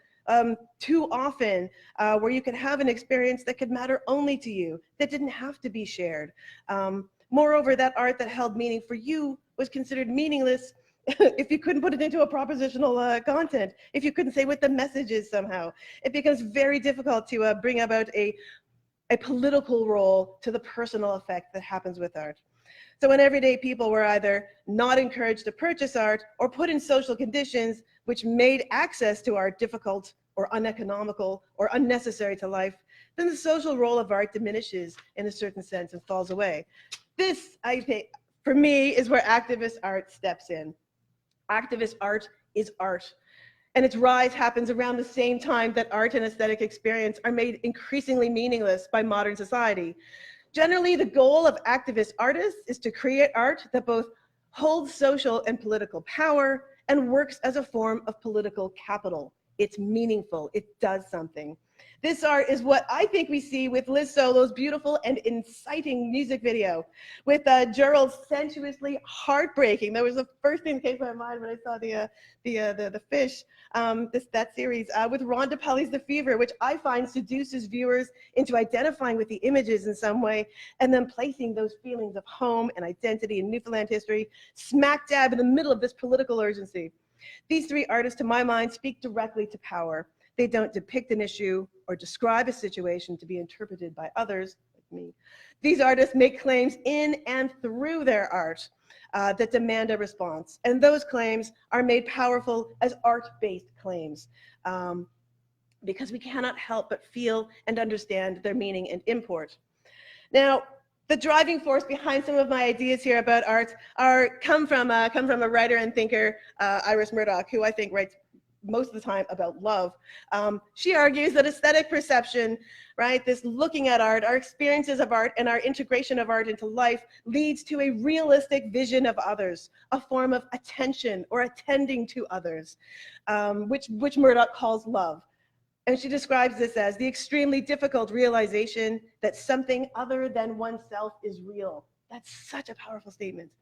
too often where you could have an experience that could matter only to you, that didn't have to be shared. Moreover, that art that held meaning for you was considered meaningless if you couldn't put it into a propositional content, if you couldn't say what the message is somehow. It becomes very difficult to bring about a political role to the personal effect that happens with art. So when everyday people were either not encouraged to purchase art or put in social conditions which made access to art difficult or uneconomical or unnecessary to life, then the social role of art diminishes in a certain sense and falls away. This, I think, for me, is where activist art steps in. Activist art is art, and its rise happens around the same time that art and aesthetic experience are made increasingly meaningless by modern society. Generally, the goal of activist artists is to create art that both holds social and political power and works as a form of political capital. It's meaningful, it does something. This art is what I think we see with lizsolo's beautiful and inciting music video, with Gerald's sensuously heartbreaking. That was the first thing that came to my mind when I saw the fish, that series, with Rhonda Pelley's The Fever, which I find seduces viewers into identifying with the images in some way, and then placing those feelings of home and identity in Newfoundland history smack dab in the middle of this political urgency. These three artists, to my mind, speak directly to power. They don't depict an issue or describe a situation to be interpreted by others, like me. These artists make claims in and through their art that demand a response. And those claims are made powerful as art-based claims because we cannot help but feel and understand their meaning and import. Now, the driving force behind some of my ideas here about art come from a writer and thinker, Iris Murdoch, who I think writes most of the time about love. She argues that aesthetic perception, right, this looking at art, our experiences of art, and our integration of art into life leads to a realistic vision of others, a form of attention or attending to others, which Murdoch calls love. And she describes this as the extremely difficult realization that something other than oneself is real. That's such a powerful statement.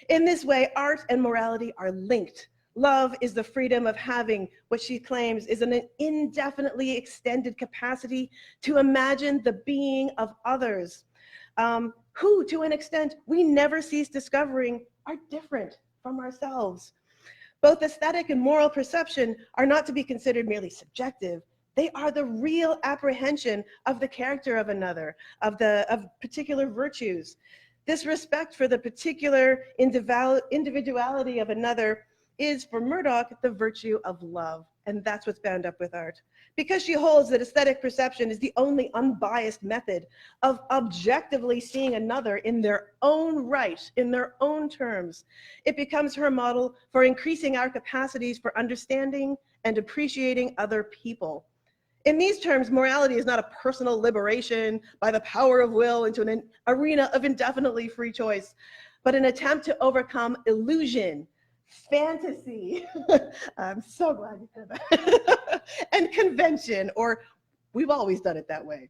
In this way, art and morality are linked. Love is the freedom of having what she claims is an indefinitely extended capacity to imagine the being of others, who, to an extent, we never cease discovering are different from ourselves. Both aesthetic and moral perception are not to be considered merely subjective. They are the real apprehension of the character of another, of particular virtues. This respect for the particular individuality of another is, for Murdoch, the virtue of love, and that's what's bound up with art. Because she holds that aesthetic perception is the only unbiased method of objectively seeing another in their own right, in their own terms, it becomes her model for increasing our capacities for understanding and appreciating other people. In these terms, morality is not a personal liberation by the power of will into an arena of indefinitely free choice, but an attempt to overcome illusion, fantasy, I'm so glad you said that, and convention, or we've always done it that way,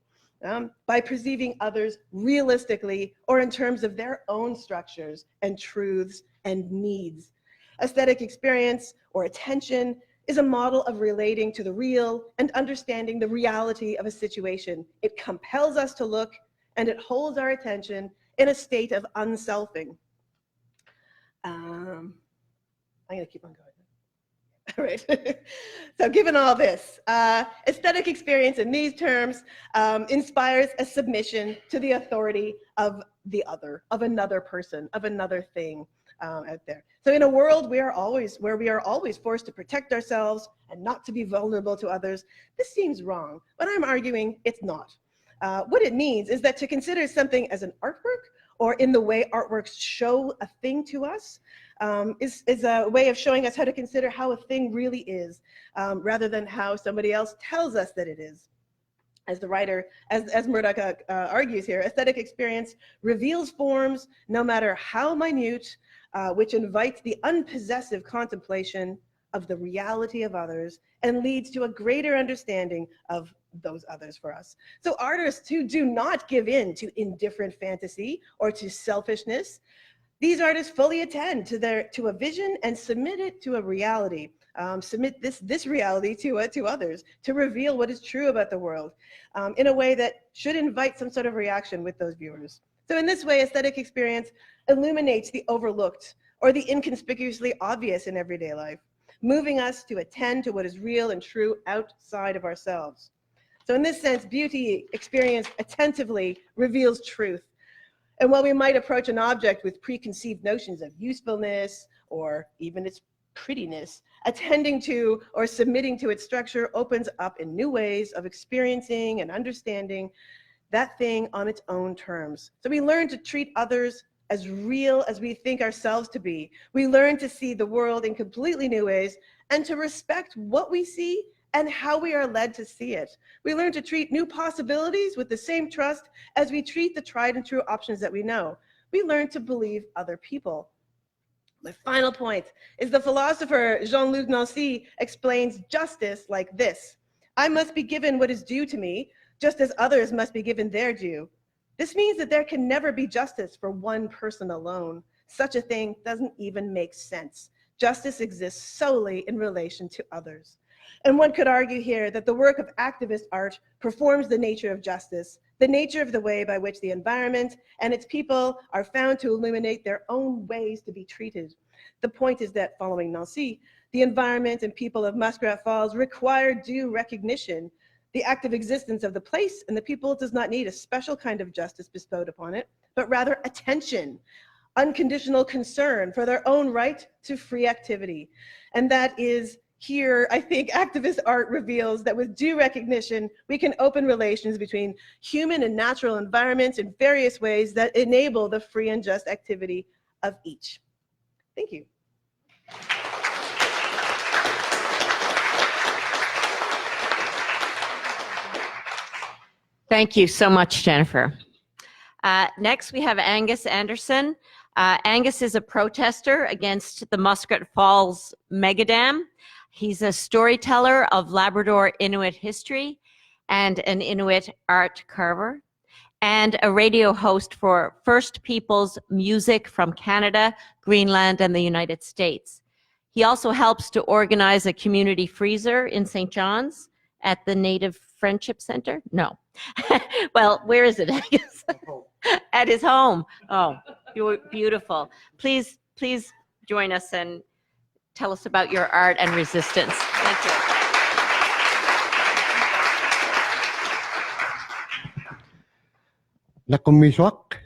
by perceiving others realistically or in terms of their own structures and truths and needs. Aesthetic experience or attention is a model of relating to the real and understanding the reality of a situation. It compels us to look, and it holds our attention in a state of unselfing. I'm going to keep on going. All right. So given all this, aesthetic experience in these terms inspires a submission to the authority of the other, of another person, of another thing out there. So in a world where we are always forced to protect ourselves and not to be vulnerable to others, this seems wrong. But I'm arguing it's not. What it means is that to consider something as an artwork, or in the way artworks show a thing to us, is a way of showing us how to consider how a thing really is, rather than how somebody else tells us that it is. As the writer, as Murdoch argues here, aesthetic experience reveals forms, no matter how minute, which invites the unpossessive contemplation of the reality of others and leads to a greater understanding of those others for us. So artists who do not give in to indifferent fantasy or to selfishness, these artists fully attend to a vision and submit it to a reality. Submit this reality to others to reveal what is true about the world in a way that should invite some sort of reaction with those viewers. So in this way, aesthetic experience illuminates the overlooked or the inconspicuously obvious in everyday life, moving us to attend to what is real and true outside of ourselves. So in this sense, beauty experienced attentively reveals truth. And while we might approach an object with preconceived notions of usefulness or even its prettiness, attending to or submitting to its structure opens up in new ways of experiencing and understanding that thing on its own terms. So we learn to treat others as real as we think ourselves to be. We learn to see the world in completely new ways and to respect what we see and how we are led to see it. We learn to treat new possibilities with the same trust as we treat the tried and true options that we know. We learn to believe other people. My final point is the philosopher Jean-Luc Nancy explains justice like this: I must be given what is due to me, just as others must be given their due. This means that there can never be justice for one person alone. Such a thing doesn't even make sense. Justice exists solely in relation to others. And one could argue here that the work of activist art performs the nature of justice, the nature of the way by which the environment and its people are found to illuminate their own ways to be treated. The point is that, following Nancy, the environment and people of Muskrat Falls require due recognition. The active existence of the place and the people does not need a special kind of justice bestowed upon it, but rather attention, unconditional concern for their own right to free activity. And that is here, I think, activist art reveals that with due recognition, we can open relations between human and natural environments in various ways that enable the free and just activity of each. Thank you. Thank you so much, Jennifer. Next, we have Angus Anderson. Angus is a protester against the Muskrat Falls megadam. He's a storyteller of Labrador Inuit history and an Inuit art carver, and a radio host for First Peoples music from Canada, Greenland, and the United States. He also helps to organize a community freezer in St. John's at the Native Friendship Center? No. Well, where is it? At his home. Oh, beautiful. Please join us and tell us about your art and resistance. Thank you. Nakumiswak,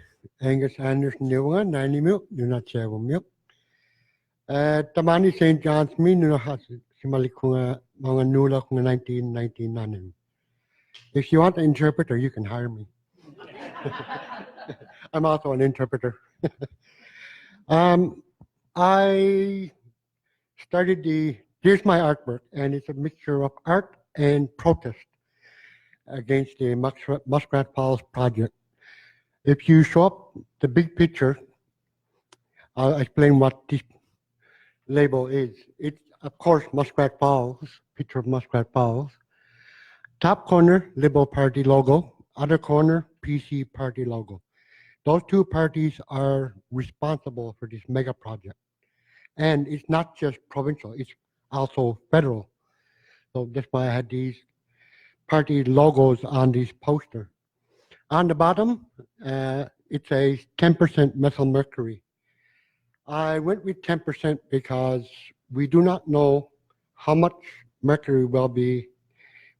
Angus Anderson, Newa, Nani Milk, Nuna Chewa Milk. Tamani St. John's, me, Nuna Has, Simalikunga, Manga Nula, 1999. If you want an interpreter, you can hire me. I'm also an interpreter. I started here's my artwork, and it's a mixture of art and protest against the Muskrat Falls project. If you show up the big picture, I'll explain what this label is. It's, of course, Muskrat Falls, picture of Muskrat Falls. Top corner, Liberal Party logo. Other corner, PC Party logo. Those two parties are responsible for this mega project. And it's not just provincial, it's also federal. So that's why I had these party logos on this poster. On the bottom, it says 10% methyl mercury. I went with 10% because we do not know how much mercury will be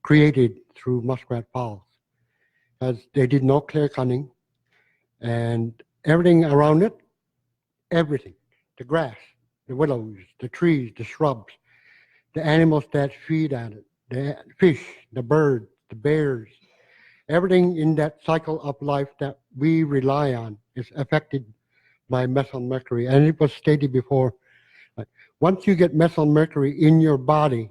created through Muskrat Falls, as they did no clear cutting, and everything around it, everything, the grass, the willows, the trees, the shrubs, the animals that feed on it, the fish, the birds, the bears, everything in that cycle of life that we rely on is affected by methyl mercury. And it was stated before, once you get methyl mercury in your body,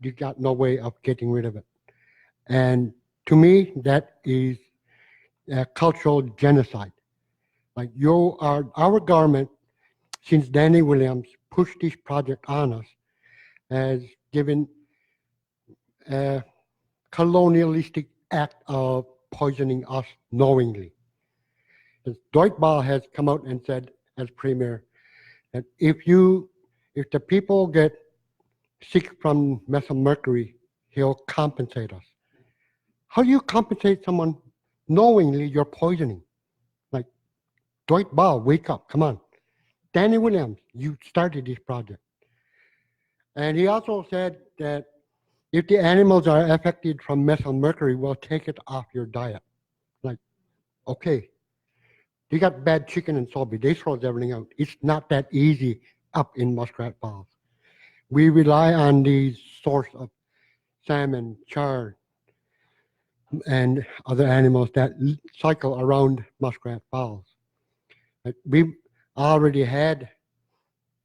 you got no way of getting rid of it. And to me, that is a cultural genocide. Like our government, since Danny Williams pushed this project on us, has given a colonialistic act of poisoning us knowingly. Dwight Ball has come out and said, as premier, that if the people get sick from methyl mercury, he'll compensate us. How do you compensate someone knowingly you're poisoning? Like, Dwight Ball, wake up, come on. Danny Williams, you started this project. And he also said that if the animals are affected from methyl mercury, we'll take it off your diet. Like, okay. You got bad chicken and soybean, they throw everything out. It's not that easy up in Muskrat Falls. We rely on the source of salmon, char, and other animals that cycle around Muskrat Falls. Like, we already had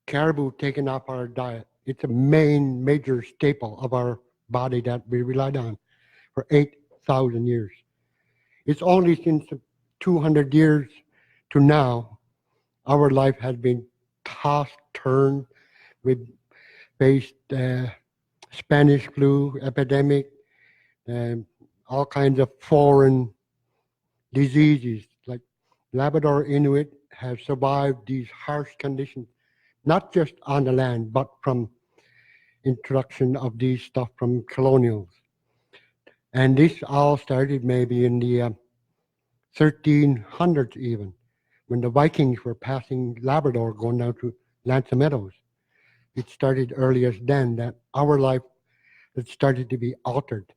caribou taken off our diet. It's a major staple of our body that we relied on for 8,000 years. It's only since 200 years to now, our life has been tossed, turned. We've faced Spanish flu epidemic, and all kinds of foreign diseases. Like Labrador Inuit have survived these harsh conditions, not just on the land, but from introduction of these stuff from colonials. And this all started maybe in the 1300s even, when the Vikings were passing Labrador going down to Lance Meadows. It started earlier then that our life had started to be altered.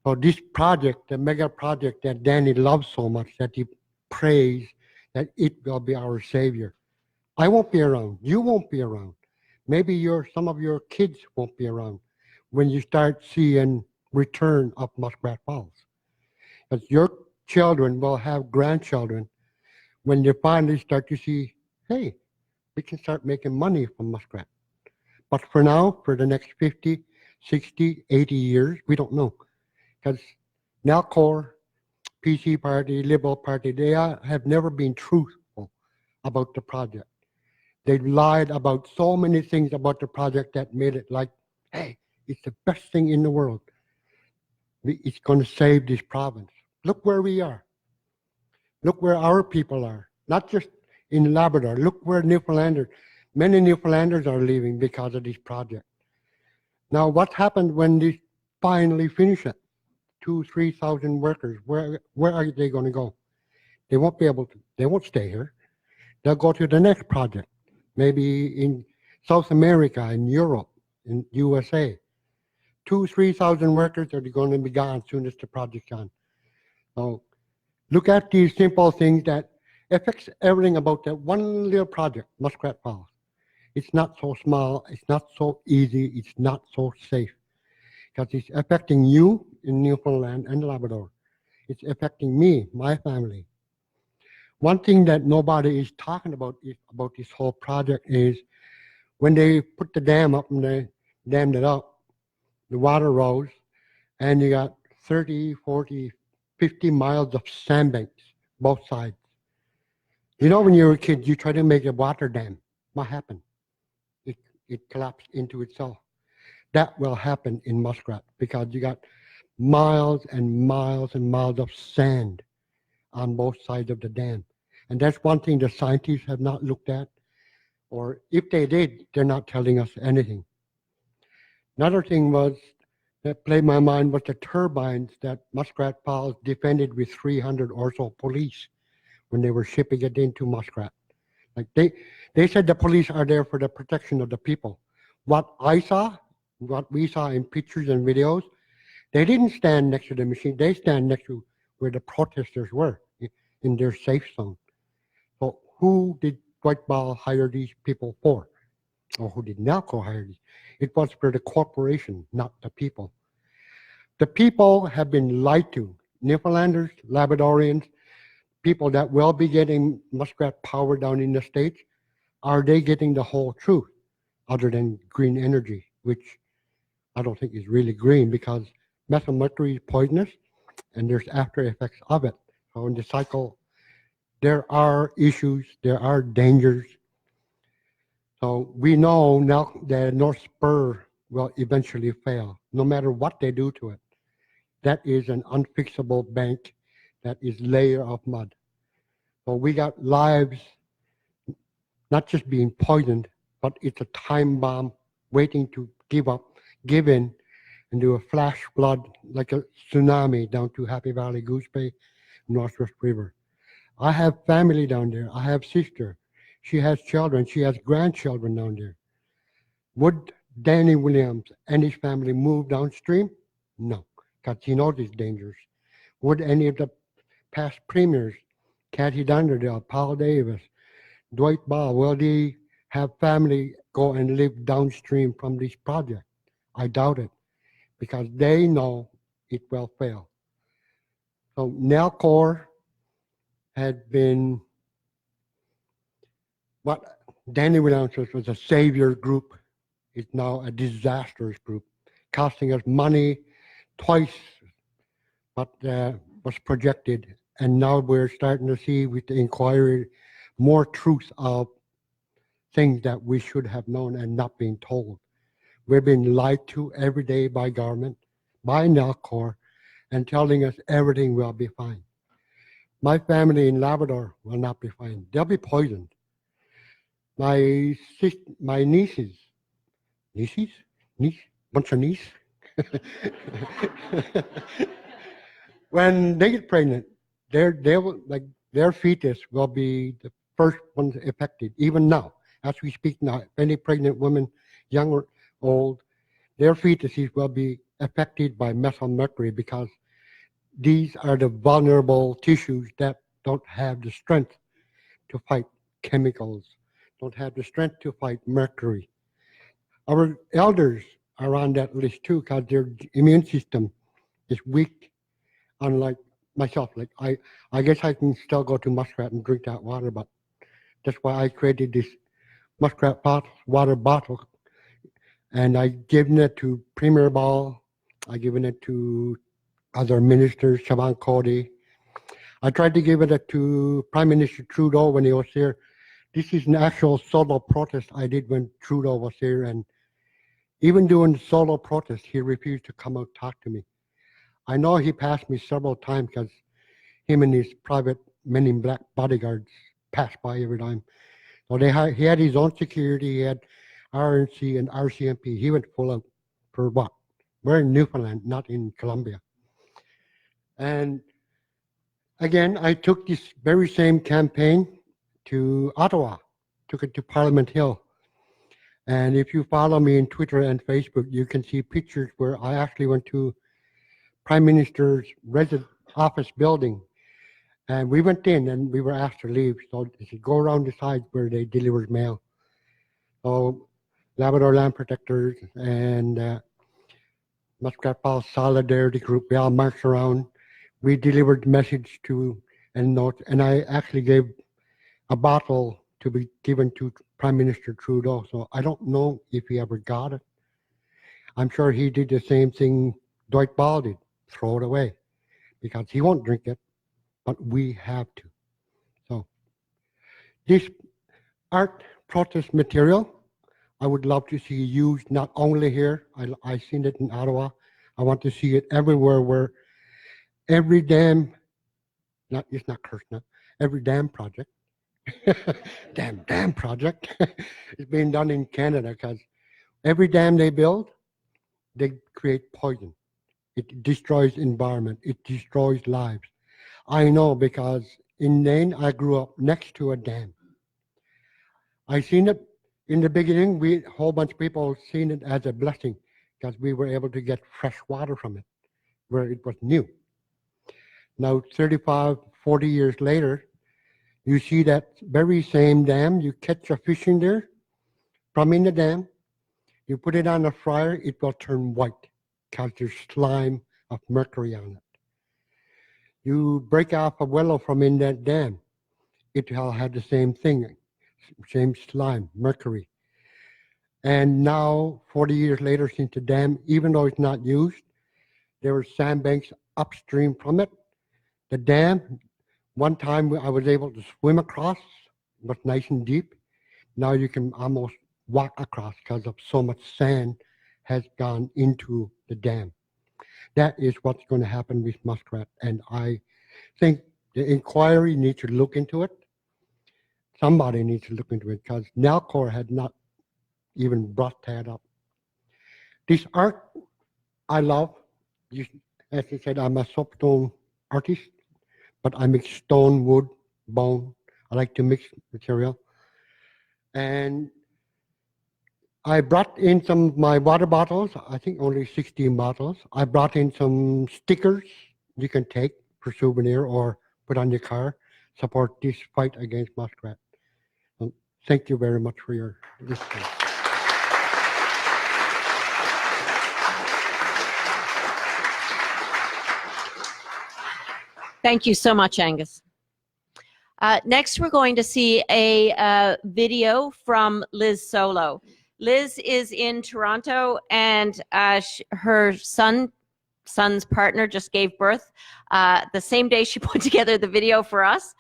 So this project, the mega project that Danny loves so much, that he prays that it will be our savior. I won't be around. You won't be around. Maybe some of your kids won't be around when you start seeing return of Muskrat Falls. Because your children will have grandchildren when they finally start to see, hey, we can start making money from muskrat. But for now, for the next 50, 60, 80 years, we don't know. Because NALCOR, PC Party, Liberal Party, they have never been truthful about the project. They've lied about so many things about the project that made it like, hey, it's the best thing in the world. It's going to save this province. Look where we are. Look where our people are. Not just in Labrador. Look where Newfoundlanders, many Newfoundlanders are leaving because of this project. Now, what happened when they finally finish it? 2,000-3,000 workers, where are they going to go? They won't be able to, they won't stay here. They'll go to the next project, maybe in South America, in Europe, in USA. 2,000-3,000 workers are going to be gone as soon as the project's on. So look at these simple things that affects everything about that one little project, Muskrat Falls. It's not so small, it's not so easy, it's not so safe. Because it's affecting you in Newfoundland and Labrador. It's affecting me, my family. One thing that nobody is talking about this whole project is when they put the dam up and they dammed it up, the water rose, and you got 30, 40, 50 miles of sandbanks, both sides. You know, when you were a kid, you tried to make a water dam. What happened? It collapsed into itself. That will happen in Muskrat because you got miles and miles and miles of sand on both sides of the dam. And that's one thing the scientists have not looked at, or if they did, they're not telling us anything. Another thing that played my mind was the turbines that Muskrat Falls defended with 300 or so police when they were shipping it into Muskrat. Like they said the police are there for the protection of the people. What I saw, what we saw in pictures and videos, they didn't stand next to the machine. They stand next to where the protesters were in their safe zone. So who did White Ball hire these people for? Or who did NALCO hire these? It was for the corporation, not the people. The people have been lied to. Newfoundlanders, Labradorians, people that will be getting muskrat power down in the States, are they getting the whole truth other than green energy, which I don't think is really green because methyl mercury is poisonous and there's after effects of it. So in the cycle, there are issues, there are dangers. So we know now the North Spur will eventually fail, no matter what they do to it. That is an unfixable bank that is layer of mud. So we got lives not just being poisoned, but it's a time bomb waiting to give in, and do a flash flood like a tsunami down to Happy Valley, Goose Bay, Northwest River. I have family down there. I have sister. She has children. She has grandchildren down there. Would Danny Williams and his family move downstream? No, because he knows it's dangerous. Would any of the past premiers, Cathy Dunderdale, Paul Davis, Dwight Ball, will they have family go and live downstream from this project. I doubt it, because they know it will fail. So Nalcor had been what Danny will answer was a savior group. It's now a disastrous group, costing us money twice what was projected. And now we're starting to see with the inquiry more truth of things that we should have known and not been told. We're being lied to every day by government, by Nalcor, and telling us everything will be fine. My family in Labrador will not be fine. They'll be poisoned. My nieces, bunch of niece. When they get pregnant, their fetus will be the first ones affected. Even now, as we speak now, any pregnant woman, young or old, their fetuses will be affected by methylmercury, because these are the vulnerable tissues that don't have the strength to fight chemicals, don't have the strength to fight mercury. Our elders are on that list too, because their immune system is weak, unlike myself. Like I guess I can still go to Muskrat and drink that water, but that's why I created this Muskrat water bottle, and I given it to Premier Ball, I given it to other ministers, Siobhan Cody. I tried to give it to Prime Minister Trudeau when he was here. This is an actual solo protest I did when Trudeau was here, and even doing the solo protest, he refused to come out talk to me. I know he passed me several times, because him and his private Men in Black bodyguards passed by every time. So he had his own security. He had RNC and RCMP. He went full out for what? We're in Newfoundland, not in Colombia. And again, I took this very same campaign to Ottawa, took it to Parliament Hill. And if you follow me on Twitter and Facebook, you can see pictures where I actually went to Prime Minister's office building. And we went in and we were asked to leave. So they said, go around the sides where they deliver mail. So Labrador Land Protectors and Muskrat Falls Solidarity Group, we all marched around. We delivered message to and notes, and I actually gave a bottle to be given to Prime Minister Trudeau. So I don't know if he ever got it. I'm sure he did the same thing Dwight Ball did, throw it away, because he won't drink it, but we have to. So this art protest material, I would love to see used not only here. I've seen it in Ottawa. I want to see it everywhere, where every dam, it's not cursed now, every dam project, dam project is being done in Canada, because every dam they build, they create poison. It destroys environment. It destroys lives. I know, because in Nain, I grew up next to a dam. I seen it in the beginning. A whole bunch of people seen it as a blessing, because we were able to get fresh water from it, where it was new. Now, 35, 40 years later, you see that very same dam, you catch a fish in there from in the dam, you put it on a fryer, it will turn white, because there's slime of mercury on it. You break off a willow from in that dam, it will have the same thing, same slime, mercury. And now, 40 years later, since the dam, even though it's not used, there were sandbanks upstream from it. The dam, one time I was able to swim across, it was nice and deep. Now you can almost walk across, because of so much sand has gone into the dam. That is what's going to happen with Muskrat. And I think the inquiry needs to look into it. Somebody needs to look into it, because Nalcor had not even brought that up. This art, I love. As I said, I'm a soapstone artist, but I mix stone, wood, bone. I like to mix material. And I brought in some of my water bottles, I think only 16 bottles. I brought in some stickers you can take for souvenir or put on your car, support this fight against muskrat. Thank you very much for your listening. Thank you so much, Angus. Next, we're going to see a video from lizsolo. Liz is in Toronto, and her son's partner just gave birth the same day she put together the video for us.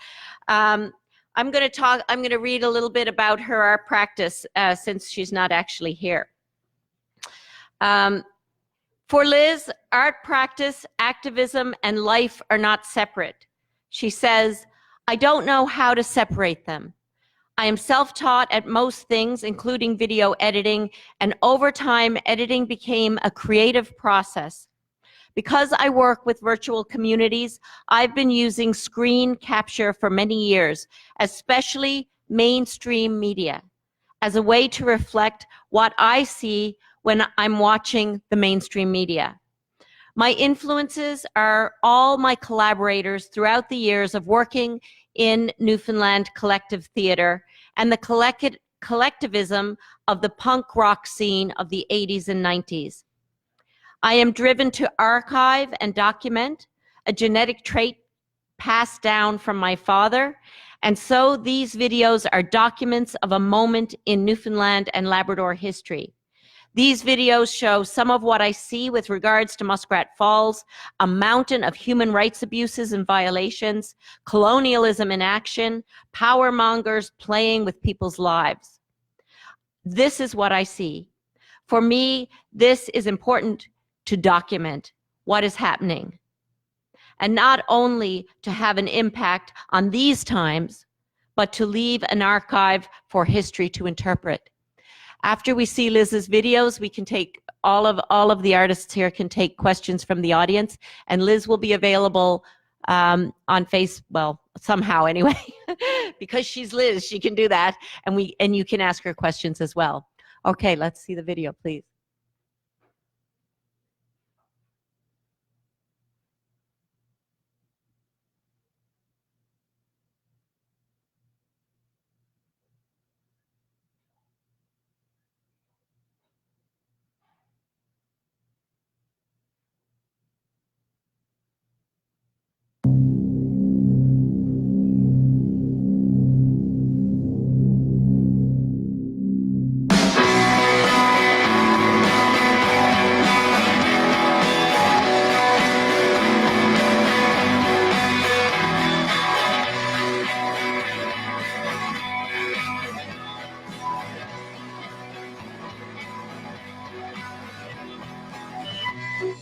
I'm going to read a little bit about her art practice since she's not actually here. For Liz, art practice, activism, and life are not separate. She says, "I don't know how to separate them. I am self-taught at most things, including video editing, and over time, editing became a creative process. Because I work with virtual communities, I've been using screen capture for many years, especially mainstream media, as a way to reflect what I see when I'm watching the mainstream media. My influences are all my collaborators throughout the years of working in Newfoundland collective theater and the collectivism of the punk rock scene of the 80s and 90s. I am driven to archive and document, a genetic trait passed down from my father, and so these videos are documents of a moment in Newfoundland and Labrador history. These videos show some of what I see with regards to Muskrat Falls, a mountain of human rights abuses and violations, colonialism in action, power mongers playing with people's lives. This is what I see. For me, this is important to document what is happening, and not only to have an impact on these times, but to leave an archive for history to interpret. After we see Liz's videos, we can take all of the artists here can take questions from the audience, and Liz will be available on well, somehow anyway, because she's Liz, she can do that, and you can ask her questions as well. Okay, let's see the video, please.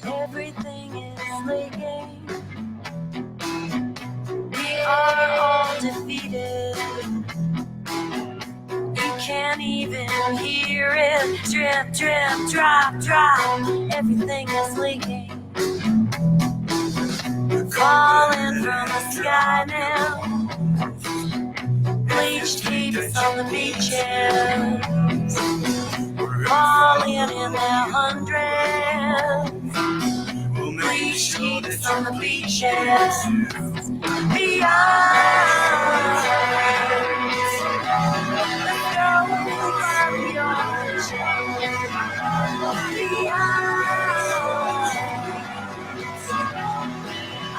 Everything is leaking. We are all defeated. You can't even hear it. Drip, drip, drop, drop. Everything is leaking. Falling from the sky now. Bleached heaps on the beaches. Falling in their hundreds. Bleached heaps on the beaches. Beyond. Let's go beyond your vision. Beyond.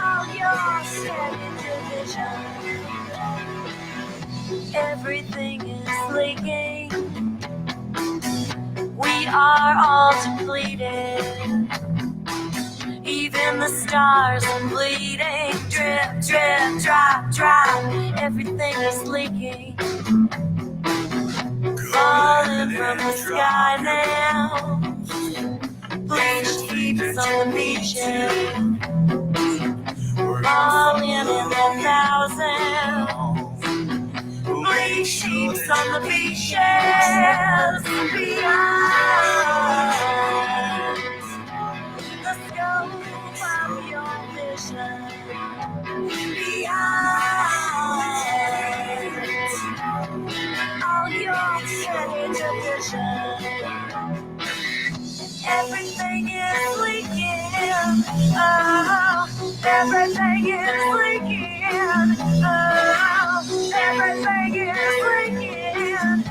All your second division. Everything is leaking. We are all depleted. Even the stars are bleeding. Drip, drip, drop, drop. Everything is leaking. Falling from the sky now. Bleached heaps on the beaches. Falling in their thousands. Bleached heaps on the beaches. Beyond. Let's go from your vision. Beyond. All your change of vision. Everything is leaking. Oh, everything is leaking. Oh, everything is leaking.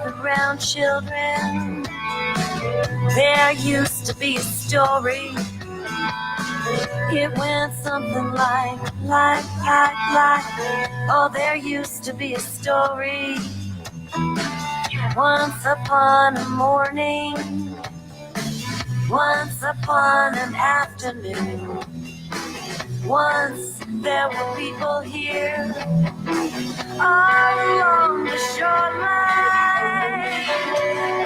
gathered round children. There used to be a story. It went something like. Oh, there used to be a story. Once upon a morning, once upon an afternoon, once there were people here all along the shoreline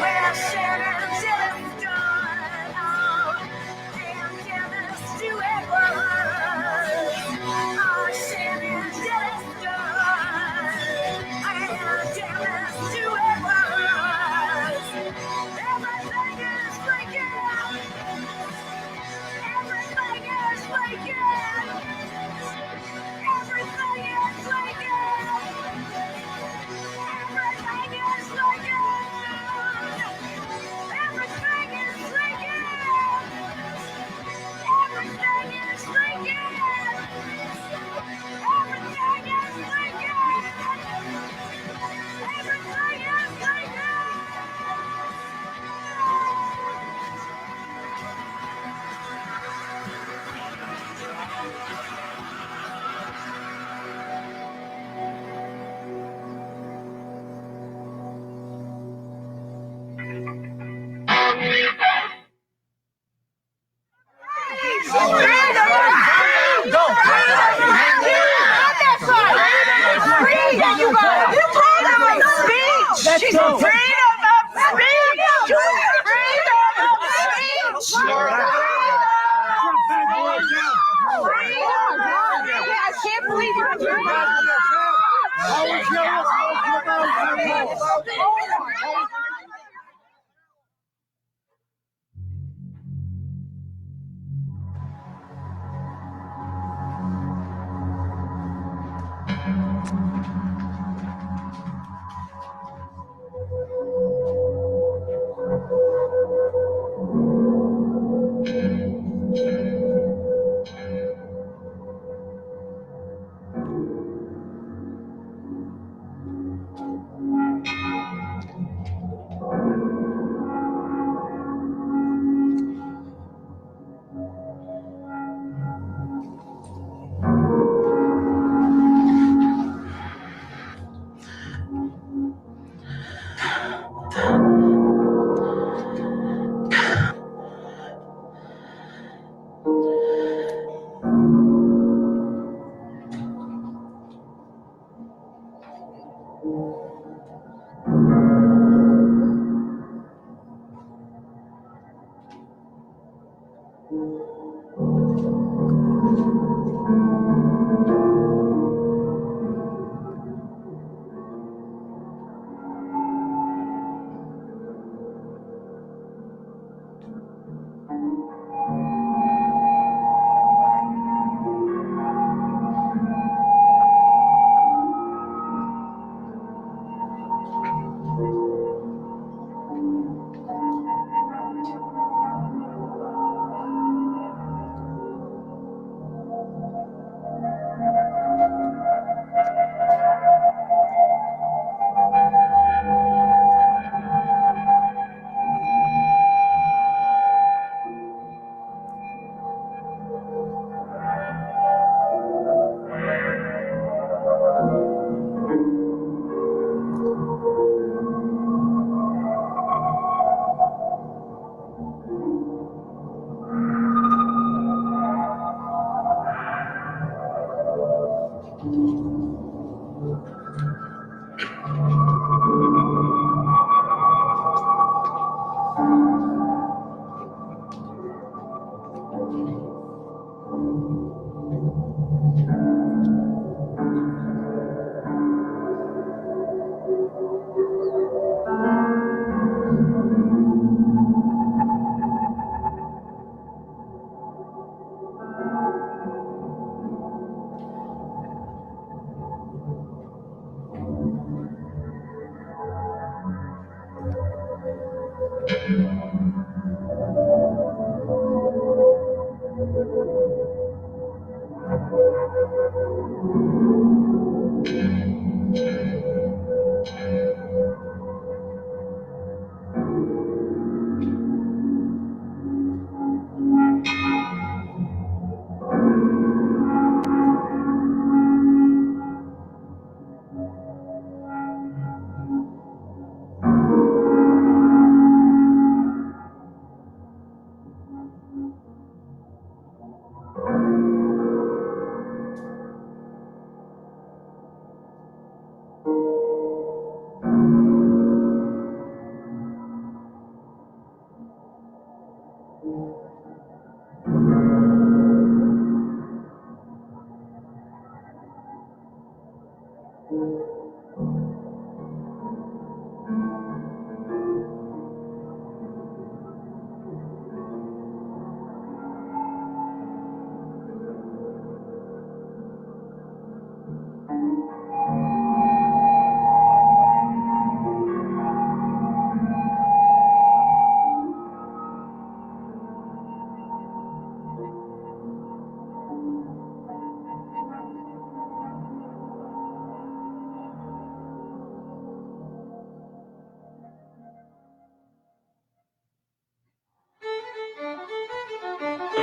where Shannon Dillon stood. Oh, damn Dennis Stewart was. Oh, Shannon Dillon stood. And Dennis Stewart was. Everything is freaking. Everything is freaking. Everything is freaking. Everything is freaking. Everything is freaking. Everything is freaking. Everything is freaking. Everything is freaking.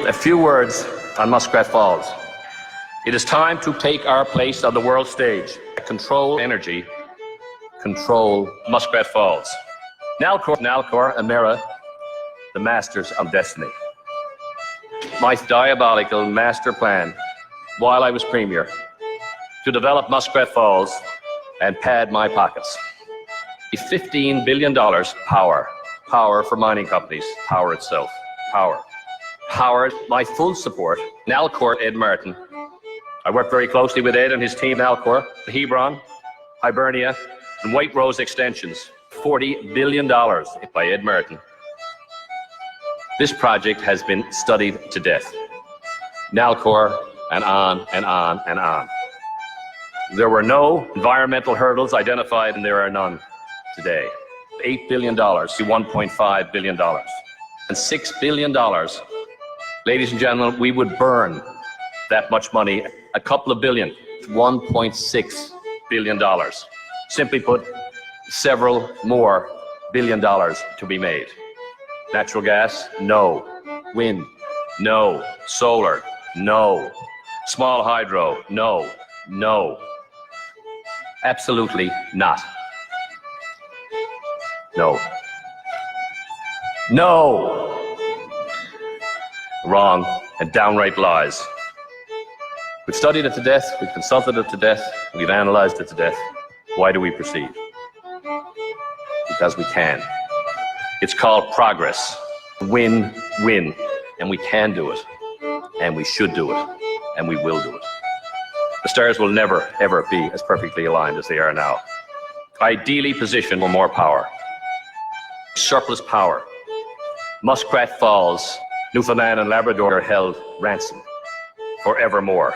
A few words on Muskrat Falls. It is time to take our place on the world stage. Control energy, control Muskrat Falls. Nalcor, and Mera, the masters of destiny. My diabolical master plan, while I was premier, to develop Muskrat Falls and pad my pockets. $15 billion power for mining companies, power itself, power. My full support, Nalcor, Ed Martin. I worked very closely with Ed and his team, Nalcor, Hebron, Hibernia, and White Rose Extensions. $40 billion by Ed Martin. This project has been studied to death. Nalcor, and on and on and on. There were no environmental hurdles identified, and there are none today. $8 billion to $1.5 billion. And $6 billion. Ladies and gentlemen, we would burn that much money, a couple of billion, $1.6 billion. Simply put, several more $1 billion to be made. Natural gas? No. Wind? No. Solar? No. Small hydro? No. No. Absolutely not. No. No. Wrong and downright lies. We've studied it to death, we've consulted it to death, we've analyzed it to death. Why do we proceed? Because we can. It's called progress. Win, win. And we can do it. And we should do it. And we will do it. The stars will never, ever be as perfectly aligned as they are now. Ideally positioned for more power. Surplus power. Muskrat Falls, Newfoundland and Labrador are held ransom forevermore.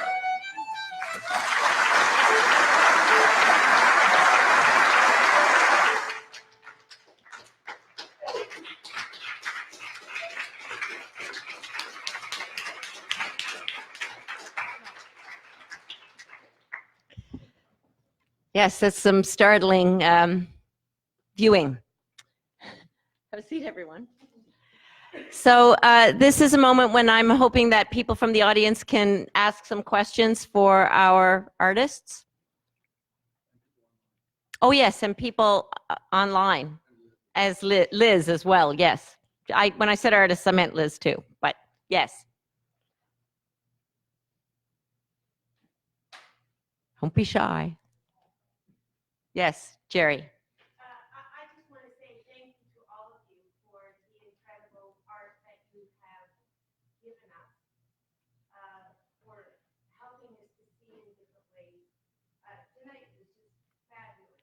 Yes, that's some startling viewing. Have a seat, everyone. So this is a moment when I'm hoping that people from the audience can ask some questions for our artists. Oh, yes, and people online, as Liz as well, yes. When I said artists, I meant Liz too, but yes. Don't be shy. Yes, Jerry. I just want to say thank you to all of you for the incredible art that you have given us, for helping us to see in different ways. Tonight was just fabulous,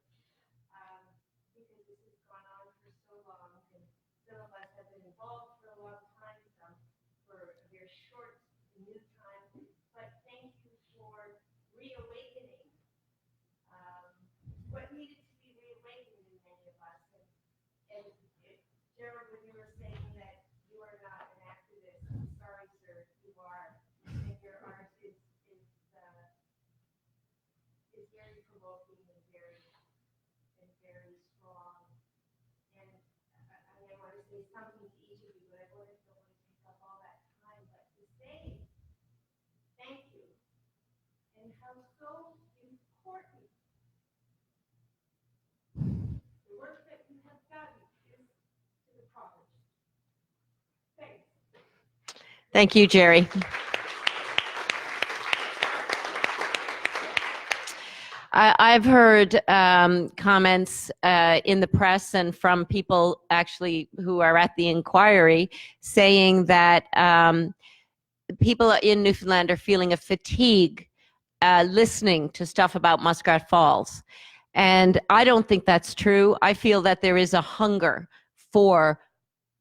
because this has gone on for so long, and some of us have been involved for a long time, some for a very short, new time. But thank you for reawakening what needed to be reawakened in many of us. And Gerald, when you were saying that you are not an activist, I'm sorry, sir, you are. And your art is very provoking and very strong. And I want to say something to each of you, but I don't want to take up all that time. But to say thank you, and how so important the work that you have done is to the province. Thanks. Thank you, Jerry. I've heard comments in the press and from people actually who are at the inquiry saying that people in Newfoundland are feeling a fatigue listening to stuff about Muskrat Falls. And I don't think that's true. I feel that there is a hunger for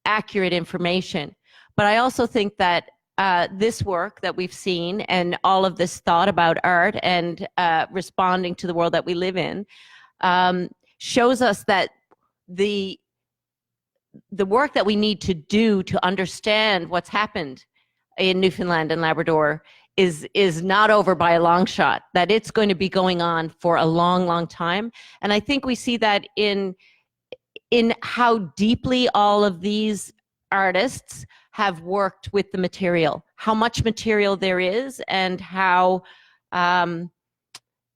accurate information. But I also think that this work that we've seen and all of this thought about art and responding to the world that we live in shows us that the work that we need to do to understand what's happened in Newfoundland and Labrador is not over by a long shot, that it's going to be going on for a long, long time. And I think we see that in how deeply all of these artists have worked with the material, how much material there is, and how,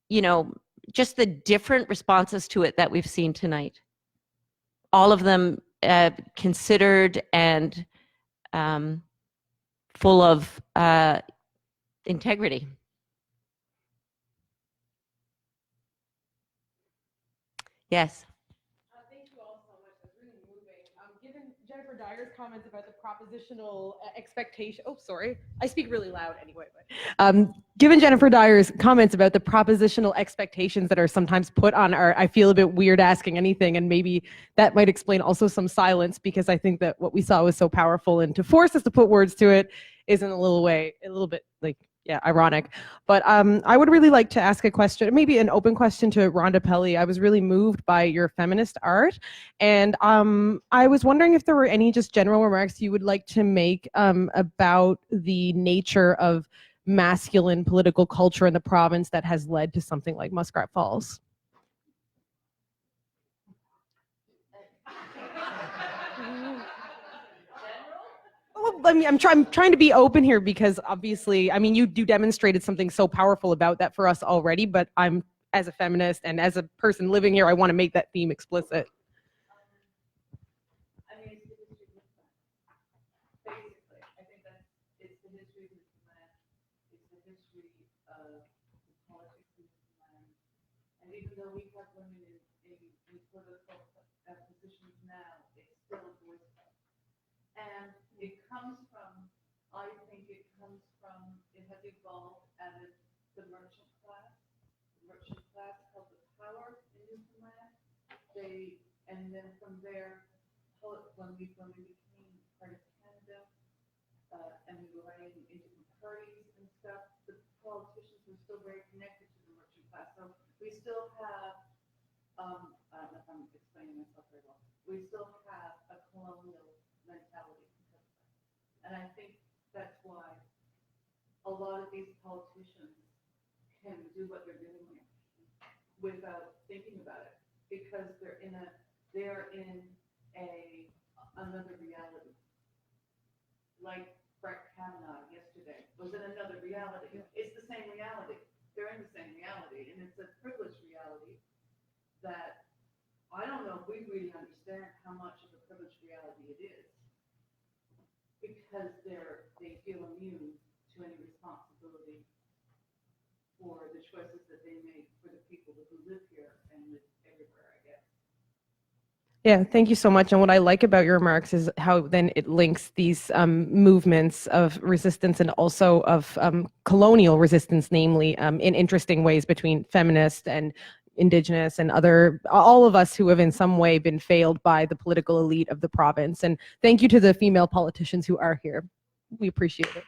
you know, just the different responses to it that we've seen tonight. All of them considered and full of integrity. Yes. Thank you all so much. That's really moving. Given Jennifer Dyer's comments about the propositional expectation, oh, sorry, I speak really loud anyway. But given Jennifer Dyer's comments about the propositional expectations that are sometimes put on art, I feel a bit weird asking anything, and maybe that might explain also some silence, because I think that what we saw was so powerful, and to force us to put words to it is in a little bit like, yeah, ironic. But I would really like to ask a question, maybe an open question to Rhonda Pelle. I was really moved by your feminist art, and I was wondering if there were any just general remarks you would like to make about the nature of masculine political culture in the province that has led to something like Muskrat Falls. Well, I mean, I'm trying to be open here, because obviously, I mean, you demonstrated something so powerful about that for us already, but I'm, as a feminist and as a person living here, I want to make that theme explicit. I mean, it's the history of Newfoundland. Basically, I think that it's the history of Newfoundland. It's the history of the politics of Newfoundland. And even though we have women in political positions now, it's still a voice. And it comes from, I think it comes from, it has evolved out of the merchant class. The merchant class held the power in Newfoundland. And then from there, when we became part of Canada, and we were running into different parties and stuff, the politicians were still very connected to the merchant class. So we still have, I don't know if I'm explaining myself very well, we still have a colonial mentality. And I think that's why a lot of these politicians can do what they're doing here without thinking about it, because they're in another reality. Like Brett Kavanaugh yesterday was in another reality. It's the same reality. They're in the same reality, and it's a privileged reality that I don't know if we really understand how much of a privileged reality it is, because they feel immune to any responsibility for the choices that they make for the people who live here and live everywhere, I guess. Yeah, thank you so much. And what I like about your remarks is how then it links these movements of resistance and also of colonial resistance, namely in interesting ways between feminist and Indigenous and all of us who have in some way been failed by the political elite of the province. And thank you to the female politicians who are here. We appreciate it.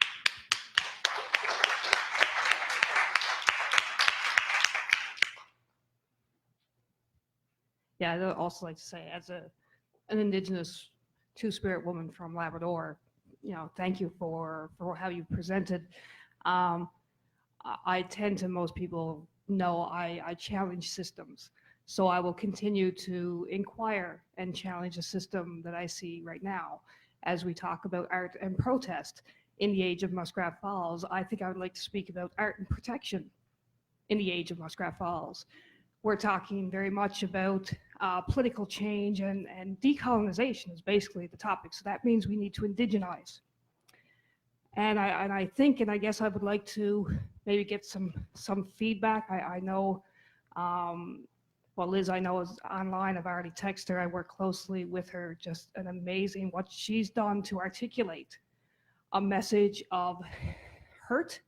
Yeah, I'd also like to say, as an Indigenous Two-Spirit woman from Labrador, you know, thank you for how you presented. I tend to, most people know, I challenge systems. So I will continue to inquire and challenge a system that I see right now. As we talk about art and protest in the age of Muskrat Falls, I think I would like to speak about art and protection in the age of Muskrat Falls. We're talking very much about political change, and decolonization is basically the topic. So that means we need to indigenize. And I think, and I guess I would like to maybe get some feedback. I know Well, Liz, I know is online. I've already texted her. I work closely with her. Just an amazing what she's done to articulate a message of hurt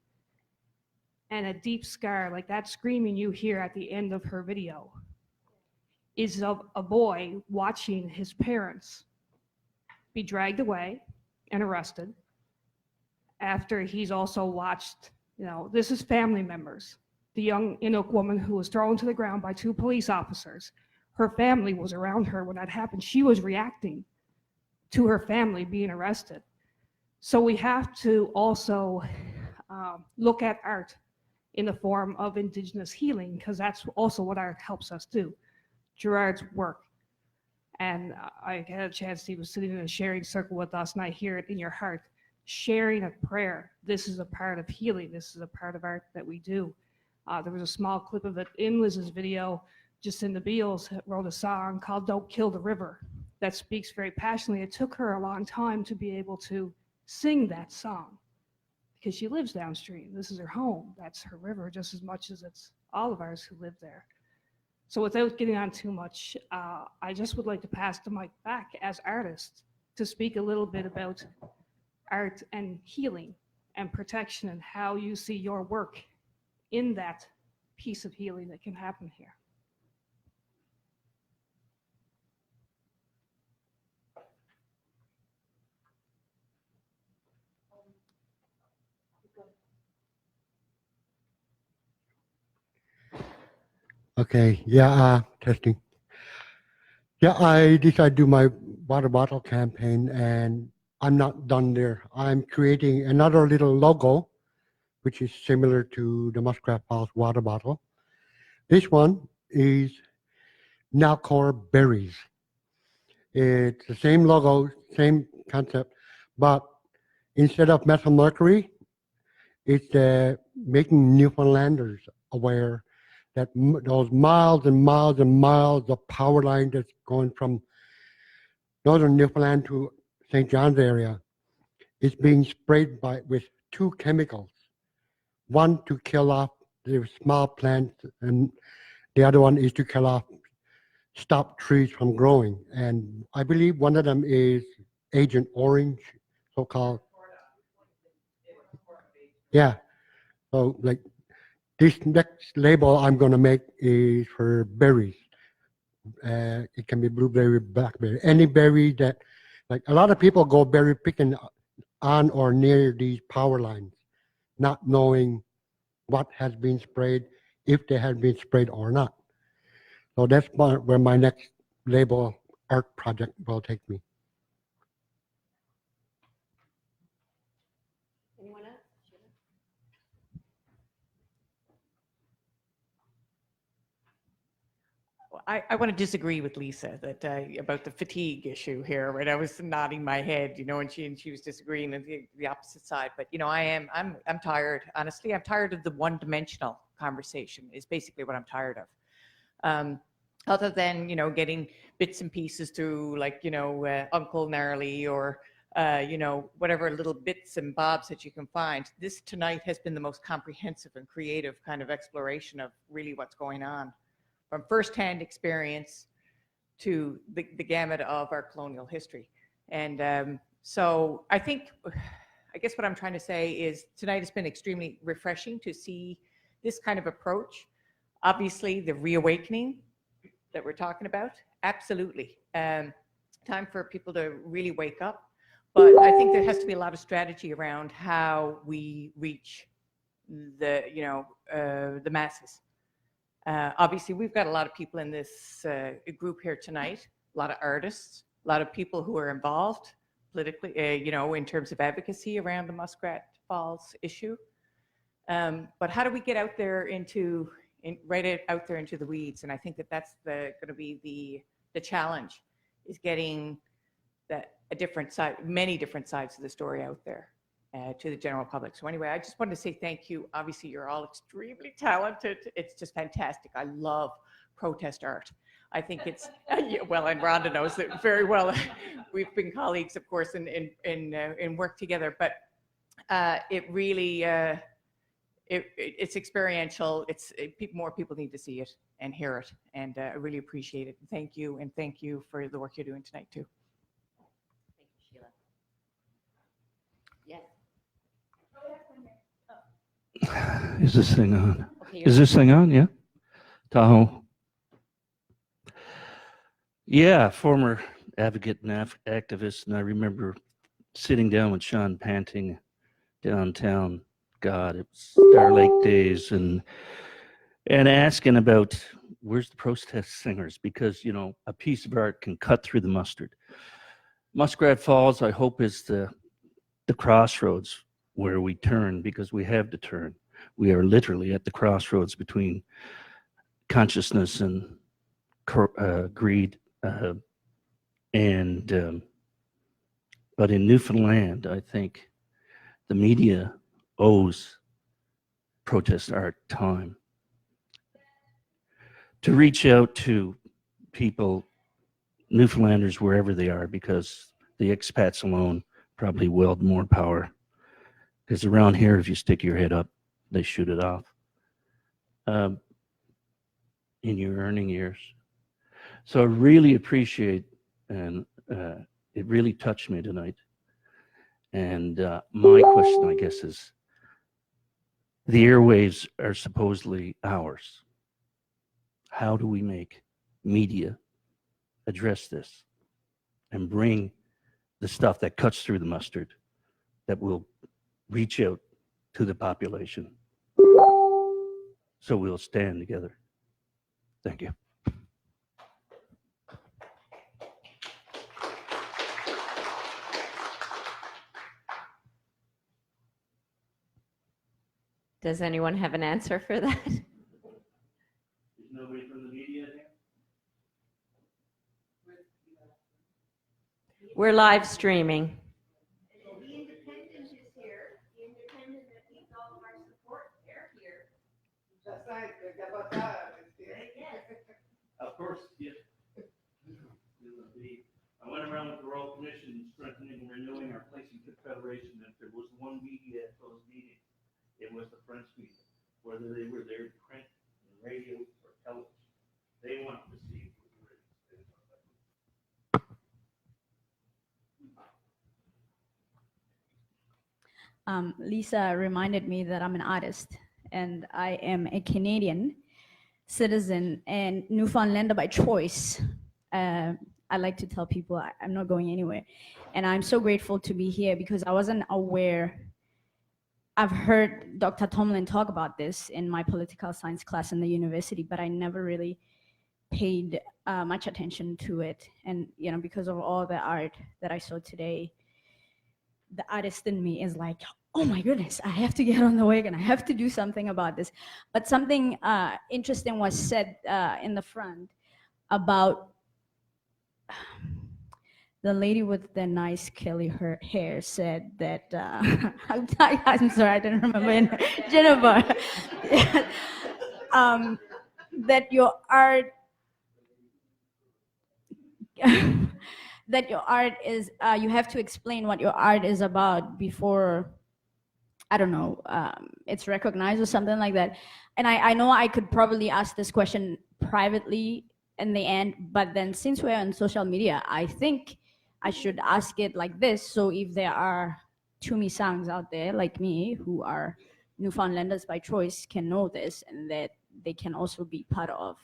and a deep scar, like that screaming you hear at the end of her video, is of a boy watching his parents be dragged away and arrested after he's also watched, this is family members. The young Inuk woman who was thrown to the ground by 2 police officers, her family was around her when that happened. She was reacting to her family being arrested. So we have to also look at art in the form of Indigenous healing, because that's also what art helps us do. Gerard's work. And I had a chance, he was sitting in a sharing circle with us, and I hear it in your heart. Sharing a prayer. This is a part of healing. This is a part of art that we do. There was a small clip of it in Liz's video. Jacinda Beals wrote a song called Don't Kill the River that speaks very passionately. It took her a long time to be able to sing that song because she lives downstream. This is her home. That's her river just as much as it's all of ours who live there. So without getting on too much, I just would like to pass the mic back as artists to speak a little bit about art and healing and protection and how you see your work in that piece of healing that can happen here. Okay, yeah, testing. Yeah, I decided to do my water bottle campaign, and I'm not done there. I'm creating another little logo, which is similar to the Muskrat Falls water bottle. This one is Nalcor Berries. It's the same logo, same concept, but instead of methyl mercury, it's making Newfoundlanders aware that those miles and miles and miles of power line that's going from northern Newfoundland to St. John's area is being sprayed with 2 chemicals. One to kill off the small plants, and the other one is to stop trees from growing. And I believe one of them is Agent Orange, so-called. Yeah. So like this next label I'm going to make is for berries. It can be blueberry, blackberry, any berry that, like a lot of people go berry picking on or near these power lines, not knowing what has been sprayed, if they have been sprayed or not. So that's where my next label art project will take me. Anyone else? I want to disagree with Lisa that about the fatigue issue here. Right, I was nodding my head, and she was disagreeing on the opposite side. But I'm tired. Honestly, I'm tired of the one-dimensional conversation. Is basically what I'm tired of. Other than getting bits and pieces through like Uncle Gnarly or whatever little bits and bobs that you can find. This tonight has been the most comprehensive and creative kind of exploration of really what's going on, from firsthand experience to the gamut of our colonial history. And so I guess what I'm trying to say is tonight has been extremely refreshing to see this kind of approach. Obviously, the reawakening that we're talking about, absolutely. Time for people to really wake up. But I think there has to be a lot of strategy around how we reach the masses. Obviously, we've got a lot of people in this group here tonight, a lot of artists, a lot of people who are involved politically, in terms of advocacy around the Muskrat Falls issue. But how do we get out there out there into the weeds? And I think that's going to be the challenge, is getting many different sides of the story out there to the general public. So anyway, I just wanted to say thank you. Obviously, you're all extremely talented. It's just fantastic. I love protest art. I think it's, well, and Rhonda knows it very well. We've been colleagues, of course, in work together, but it really it's experiential. More people need to see it and hear it, and I really appreciate it. Thank you, and thank you for the work you're doing tonight too. Thank you, Sheila. Yes. Is this thing on? Okay, Is this thing on? Yeah. Tahoe. Yeah, former advocate and activist, and I remember sitting down with Sean Panting downtown. God, it was Star Lake days, and asking about where's the protest singers, because a piece of art can cut through the mustard. Muskrat Falls, I hope, is the crossroads where we turn, because we have to turn. We are literally at the crossroads between consciousness and greed. But in Newfoundland, I think the media owes protest art time to reach out to people, Newfoundlanders, wherever they are, because the expats alone probably wield more power. Because around here, if you stick your head up, they shoot it off in your earning years. So I really appreciate, and it really touched me tonight. And my question, I guess, is the airwaves are supposedly ours. How do we make media address this and bring the stuff that cuts through the mustard, that will reach out to the population, so we'll stand together? Thank you. Does anyone have an answer for that? Is nobody from the media here? We're live streaming. The Independent is here. The Independent that needs all of our support, they're here. That's right. Yes. Of course, yeah. I went around with the Royal Commission strengthening and renewing our place in Confederation. If there was one media at those meetings, it was the French media, whether they were there in print, radio, or television. They wanted to see what we were saying. Lisa reminded me that I'm an artist, and I am a Canadian citizen and Newfoundlander by choice. I like to tell people I'm not going anywhere. And I'm so grateful to be here because I wasn't aware. I've heard Dr. Tomlin talk about this in my political science class in the university, but I never really paid much attention to it. And, because of all the art that I saw today, the artist in me is like, oh my goodness, I have to get on the wagon. I have to do something about this. But something interesting was said in the front about the lady with the nice curly hair said that, I'm sorry, I didn't remember, Jennifer, that your art, is, you have to explain what your art is about before, I don't know, it's recognized or something like that. And I know I could probably ask this question privately in the end, but then since we're on social media, I think I should ask it like this. So if there are Tumisangs out there like me who are Newfoundlanders by choice can know this, and that they can also be part of,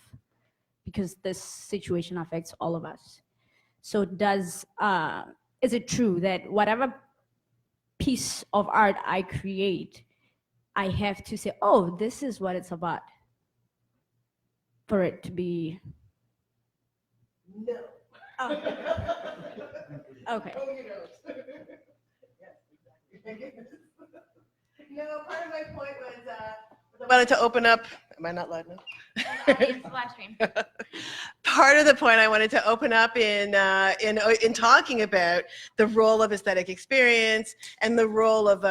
because this situation affects all of us. So is it true that whatever piece of art I create, I have to say, oh, this is what it's about, for it to be? No. Oh. Okay. Oh, you don't. Yes, exactly. No, part of my point was I wanted to open up. Am I not loud enough? It's live stream. part of the point I wanted to open up in talking about the role of aesthetic experience and the role of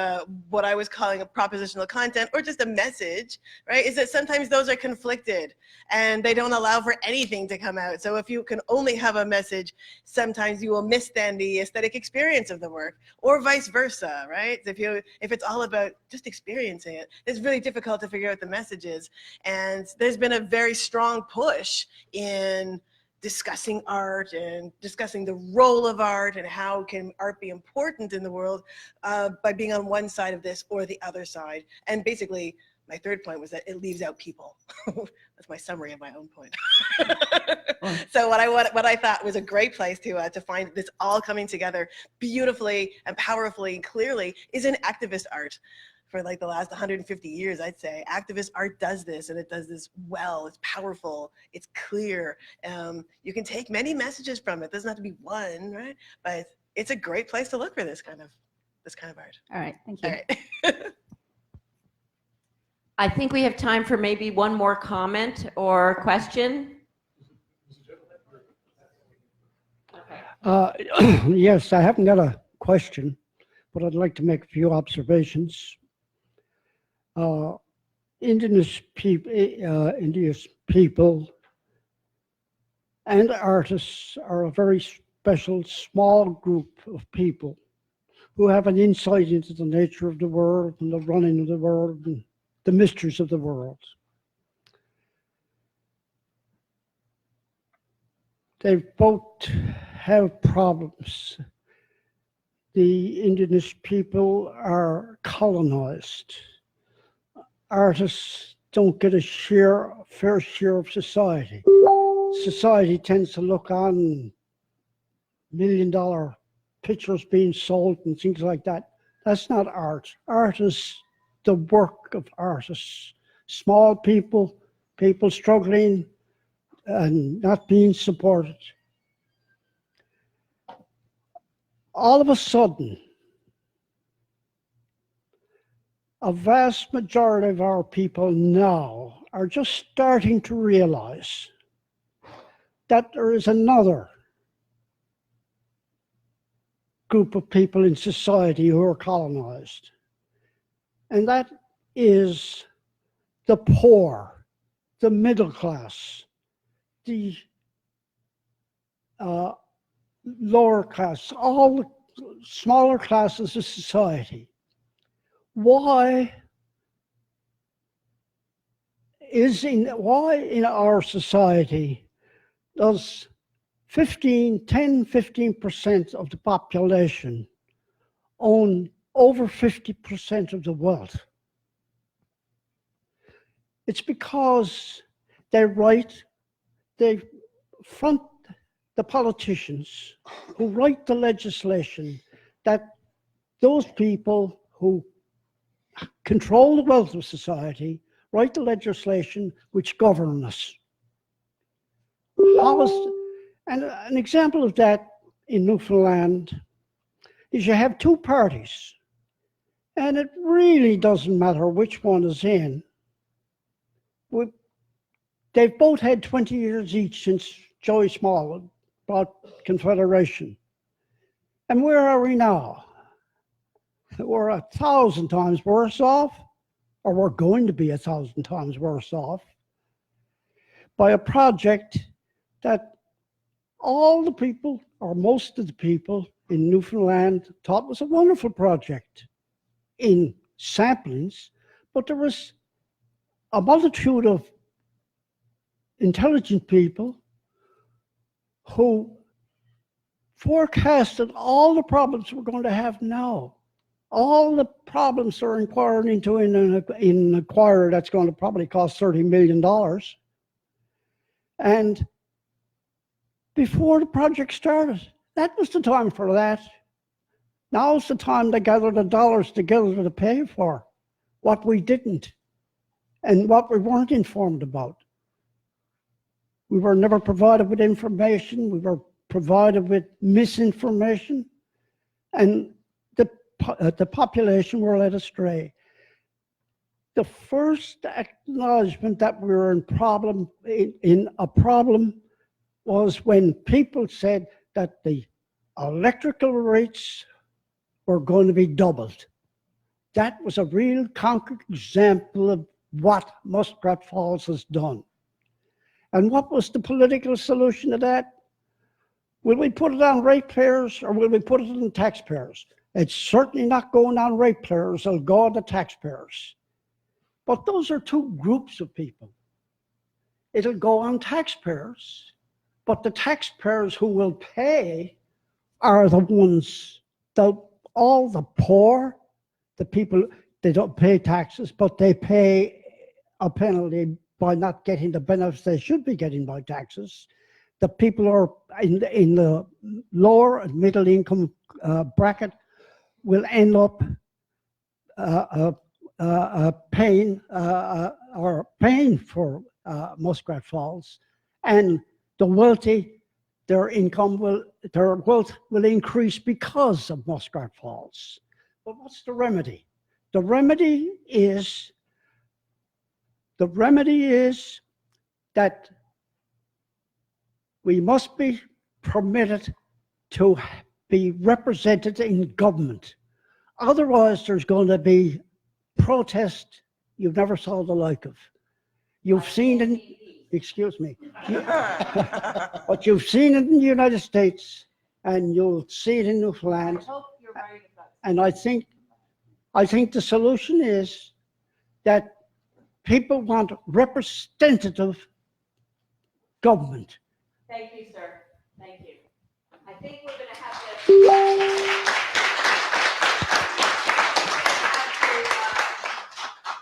what I was calling a propositional content or just a message, right? Is that sometimes those are conflicted and they don't allow for anything to come out. So if you can only have a message, sometimes you will miss then the aesthetic experience of the work, or vice versa, right? If it's all about just experiencing it, it's really difficult to figure out the messages. And there's been a very strong push in discussing art and discussing the role of art and how can art be important in the world by being on one side of this or the other side. And basically, my third point was that it leaves out people. That's my summary of my own point. So what I thought was a great place to find this all coming together beautifully and powerfully and clearly is in activist art. For like the last 150 years, I'd say activist art does this, and it does this well. It's powerful. It's clear. You can take many messages from it. It doesn't have to be one, right? But it's a great place to look for this kind of art. All right, thank you. All right. I think we have time for maybe one more comment or question. Yes, I haven't got a question, but I'd like to make a few observations. Indigenous people and artists are a very special small group of people who have an insight into the nature of the world and the running of the world and the mysteries of the world. They both have problems. The indigenous people are colonized. Artists don't get a fair share of society. Society tends to look on $1 million pictures being sold and things like that. That's not art. Art is the work of artists. Small people, people struggling and not being supported. All of a sudden, a vast majority of our people now are just starting to realize that there is another group of people in society who are colonized. And that is the poor, the middle class, the lower class, all the smaller classes of society. Why in our society does 10-15% of the population own over 50% of the wealth? It's because they front the politicians who write the legislation that those people who control the wealth of society write the legislation which govern us. And an example of that in Newfoundland is you have two parties, and it really doesn't matter which one is in. They've both had 20 years each since Joey Small brought Confederation. And where are we now? We're 1,000 times worse off, or we're going to be 1,000 times worse off, by a project that all the people, or most of the people in Newfoundland thought was a wonderful project in samplings, but there was a multitude of intelligent people who forecasted all the problems we're going to have now. All the problems they're inquiring into in an inquiry that's going to probably cost $30 million. And before the project started, that was the time for that. Now's the time to gather the dollars together to pay for what we didn't and what we weren't informed about. We were never provided with information. We were provided with misinformation, and the population were led astray. The first acknowledgement that we were in a problem was when people said that the electrical rates were going to be doubled. That was a real concrete example of what Muskrat Falls has done. And what was the political solution to that? Will we put it on ratepayers or will we put it on taxpayers? It's certainly not going on ratepayers, it'll go on the taxpayers. But those are two groups of people. It'll go on taxpayers, but the taxpayers who will pay are the ones, all the poor, the people, they don't pay taxes, but they pay a penalty by not getting the benefits they should be getting by taxes. The people who are in the lower and middle income bracket will end up paying for Muskrat Falls, and the wealthy, their wealth will increase because of Muskrat Falls. But what's the remedy? The remedy is that we must be permitted to be represented in government. Otherwise, there's going to be protest you never saw the like of. You've seen it, excuse me, but you've seen it in the United States and you'll see it in Newfoundland. I hope you're right about that. And I think the solution is that people want representative government. Thank you, sir. Thank you. I think we're going to have to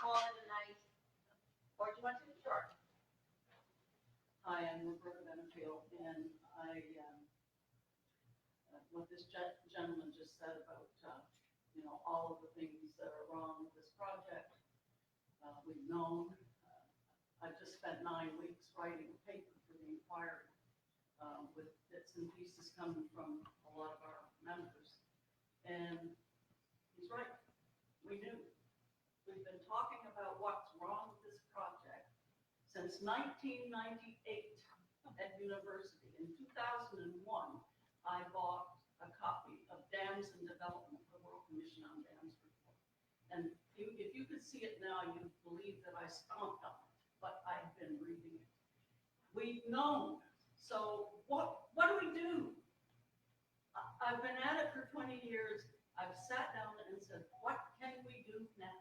call it a night. Or do you want to? Sure. Hi, I'm Roberta Benefield, and what this gentleman just said about, all of the things that are wrong with this project, we've known. I've just spent 9 weeks writing a paper for the Inquiry with bits and pieces coming from a lot of our members. And he's right. We knew. We've been talking about what's wrong with this project since 1998 at university. In 2001, I bought a copy of Dams and Development, the World Commission on Dams report. And if you could see it now, you'd believe that I stomped on it, but I've been reading it. We've known. So what do we do? I've been at it for 20 years. I've sat down and said, what can we do now?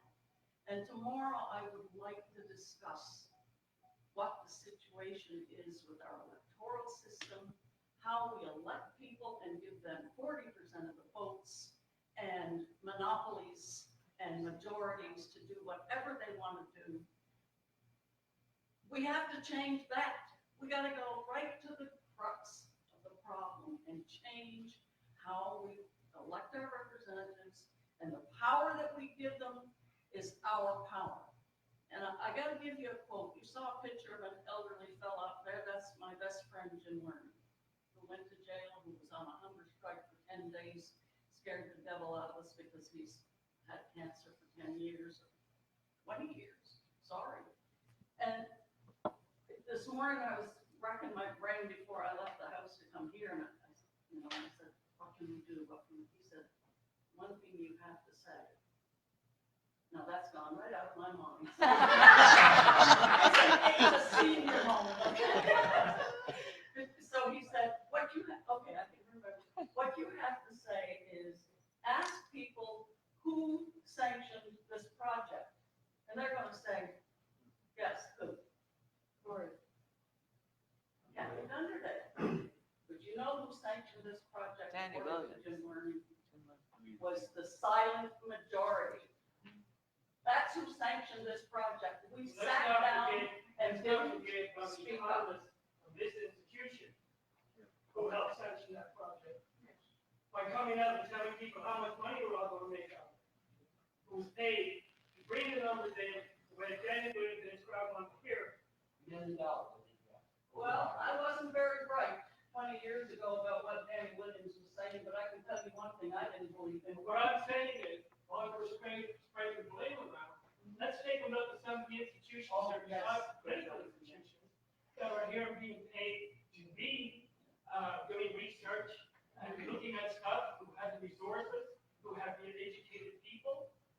And tomorrow I would like to discuss what the situation is with our electoral system, how we elect people and give them 40% of the votes and monopolies and majorities to do whatever they want to do. We have to change that. We got to go right to the crux of the problem and change how we elect our representatives, and the power that we give them is our power. And I got to give you a quote. You saw a picture of an elderly fellow out there. That's my best friend, Jim Werner, who went to jail, who was on a hunger strike for 10 days, scared the devil out of us because he's had cancer for 10 years, 20 years, sorry. And this morning I was racking my brain before I left the house to come here, and I said, what can we do? What can we do? He said, one thing you have to say. Now that's gone right out of my mind. It's a senior moment. So he said, what you have to say is ask people who sanctioned this project. And they're going to say, yes, who? County Underday. But you know who sanctioned this project? Was the silent majority. That's who sanctioned this project. We sat down and didn't speak up. This institution who helped sanction that project by coming out and telling people how much money we're all going to make out of it. Who was paid to bring the numbers in when Danny Williams and his crowd wanted to hear $1 million. Well, I wasn't very bright 20 years ago about what Danny Williams was saying, but I can tell you one thing I didn't believe in. What I'm saying is, while we're spreading the blame around, let's take a look at some of the institutions that are not critical institutions that are here being paid to be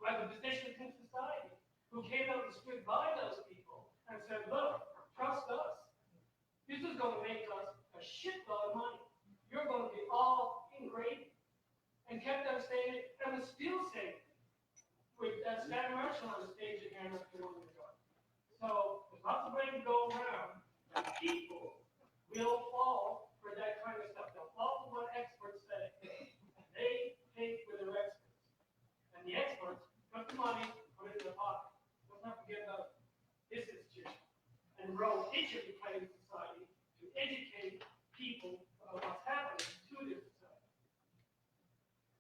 who had the positions in society, who came out and stood by those people and said, look, trust us. This is going to make us a shitload of money. You're going to be all in gravy. And kept on saying it, and was still saying it. With Stan Marshall on the stage again not too long ago. So there's lots of ways to go around, and people will fall for that kind of stuff. They'll fall for what experts say. They pay for their experts. And the experts took the money, put it in their pocket. Let's not forget about this institution. And role each of the players in society to educate people about what's happening to this society.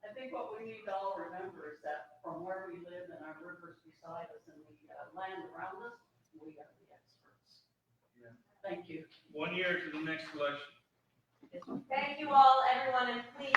I think what we need to all remember is that from where we live and our rivers beside us and the land around us, we are the experts. Yeah. Thank you. 1 year to the next election. Thank you all, everyone, and please